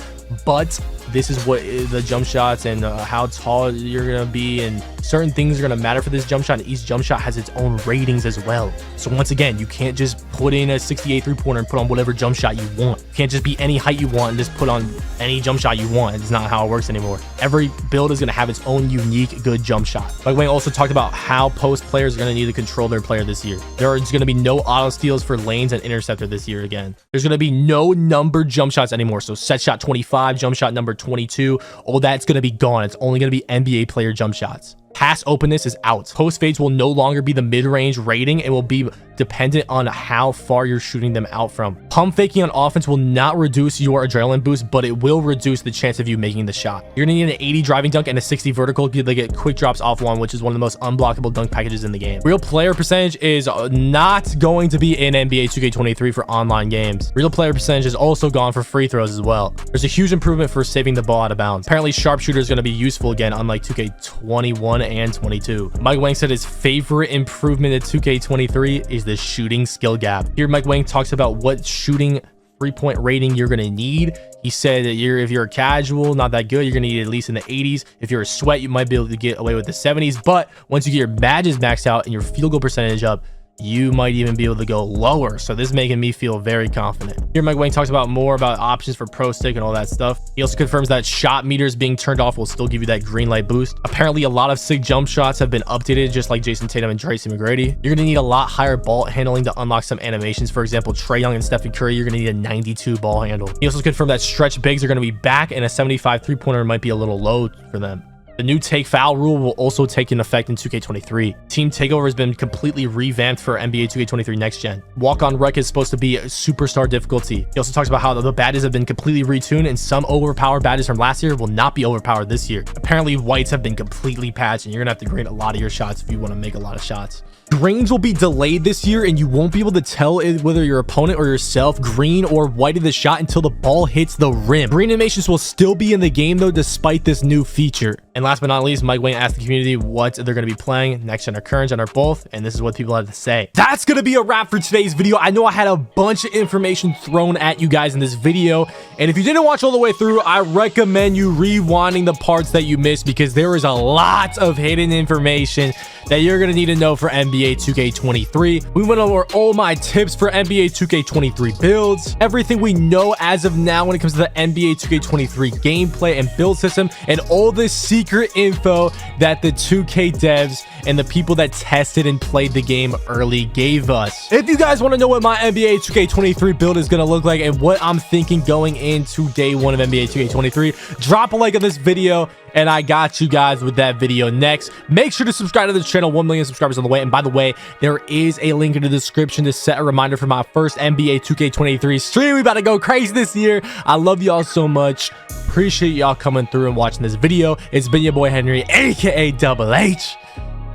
but this is what the jump shots and how tall you're going to be and certain things are going to matter for this jump shot, and each jump shot has its own ratings as well. So once again, you can't just put in a 68 3-pointer and put on whatever jump shot you want. You can't just be any height you want and just put on any jump shot you want. It's not how it works anymore. Every build is going to have its own unique good jump shot. Mike Wang also talked about how post players are going to need to control their player this year. There's going to be no auto steals for lanes and interceptor this year again. There's going to be no numbered jump shots anymore. So set shot 25, jump shot number 22, all that's going to be gone. It's only going to be NBA player jump shots. Pass openness is out. Post fades will no longer be the mid-range rating and will be dependent on how far you're shooting them out from. Pump faking on offense will not reduce your adrenaline boost, but it will reduce the chance of you making the shot. You're gonna need an 80 driving dunk and a 60 vertical to get quick drops off one, which is one of the most unblockable dunk packages in the game. Real player percentage is not going to be in NBA 2K23 for online games. Real player percentage is also gone for free throws as well. There's a huge improvement for saving the ball out of bounds. Apparently, sharpshooter is going to be useful again, unlike 2K21 and 22. Mike Wang said his favorite improvement in 2K23 is the shooting skill gap. Here, Mike Wang talks about what shooting 3-point rating you're going to need. He said that if you're a casual, not that good, you're going to need at least in the 80s. If you're a sweat, you might be able to get away with the 70s. But once you get your badges maxed out and your field goal percentage up, you might even be able to go lower. So this is making me feel very confident. Here, Mike Wang talks about more about options for pro stick and all that stuff. He also confirms that shot meters being turned off will still give you that green light boost. Apparently, a lot of SIG jump shots have been updated, just like Jason Tatum and Tracy McGrady. You're going to need a lot higher ball handling to unlock some animations. For example, Trae Young and Stephen Curry, you're going to need a 92 ball handle. He also confirmed that stretch bigs are going to be back and a 75 3-pointer might be a little low for them. The new take foul rule will also take in effect in 2K23. Team takeover has been completely revamped for NBA 2K23 next gen. Walk-on rec is supposed to be a superstar difficulty. He also talks about how the badges have been completely retuned and some overpowered badges from last year will not be overpowered this year. Apparently, whites have been completely patched and you're gonna have to grade a lot of your shots if you want to make a lot of shots. Greens will be delayed this year and you won't be able to tell whether your opponent or yourself green or whited the shot until the ball hits the rim. Green animations will still be in the game though, despite this new feature. And last but not least, Mike Wang asked the community what they're going to be playing, next gen or current gen or both, and this is what people had to say. That's going to be a wrap for today's video. I know I had a bunch of information thrown at you guys in this video, and if you didn't watch all the way through, I recommend you rewinding the parts that you missed because there is a lot of hidden information that you're going to need to know for NBA 2K23. We went over all my tips for NBA 2K23 builds, everything we know as of now when it comes to the NBA 2K23 gameplay and build system, and all this secret info that the 2K devs and the people that tested and played the game early gave us. If you guys want to know what my NBA 2K23 build is going to look like and what I'm thinking going into day one of NBA 2K23, drop a like on this video and I got you guys with that video next. Make sure to subscribe to this channel. 1 million subscribers on the way. And by the way, there is a link in the description to set a reminder for my first NBA 2K23 stream. We about to go crazy this year. I love y'all so much. Appreciate y'all coming through and watching this video. It's been your boy Henry, aka Double H,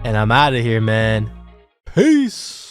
and I'm out of here, man. Peace.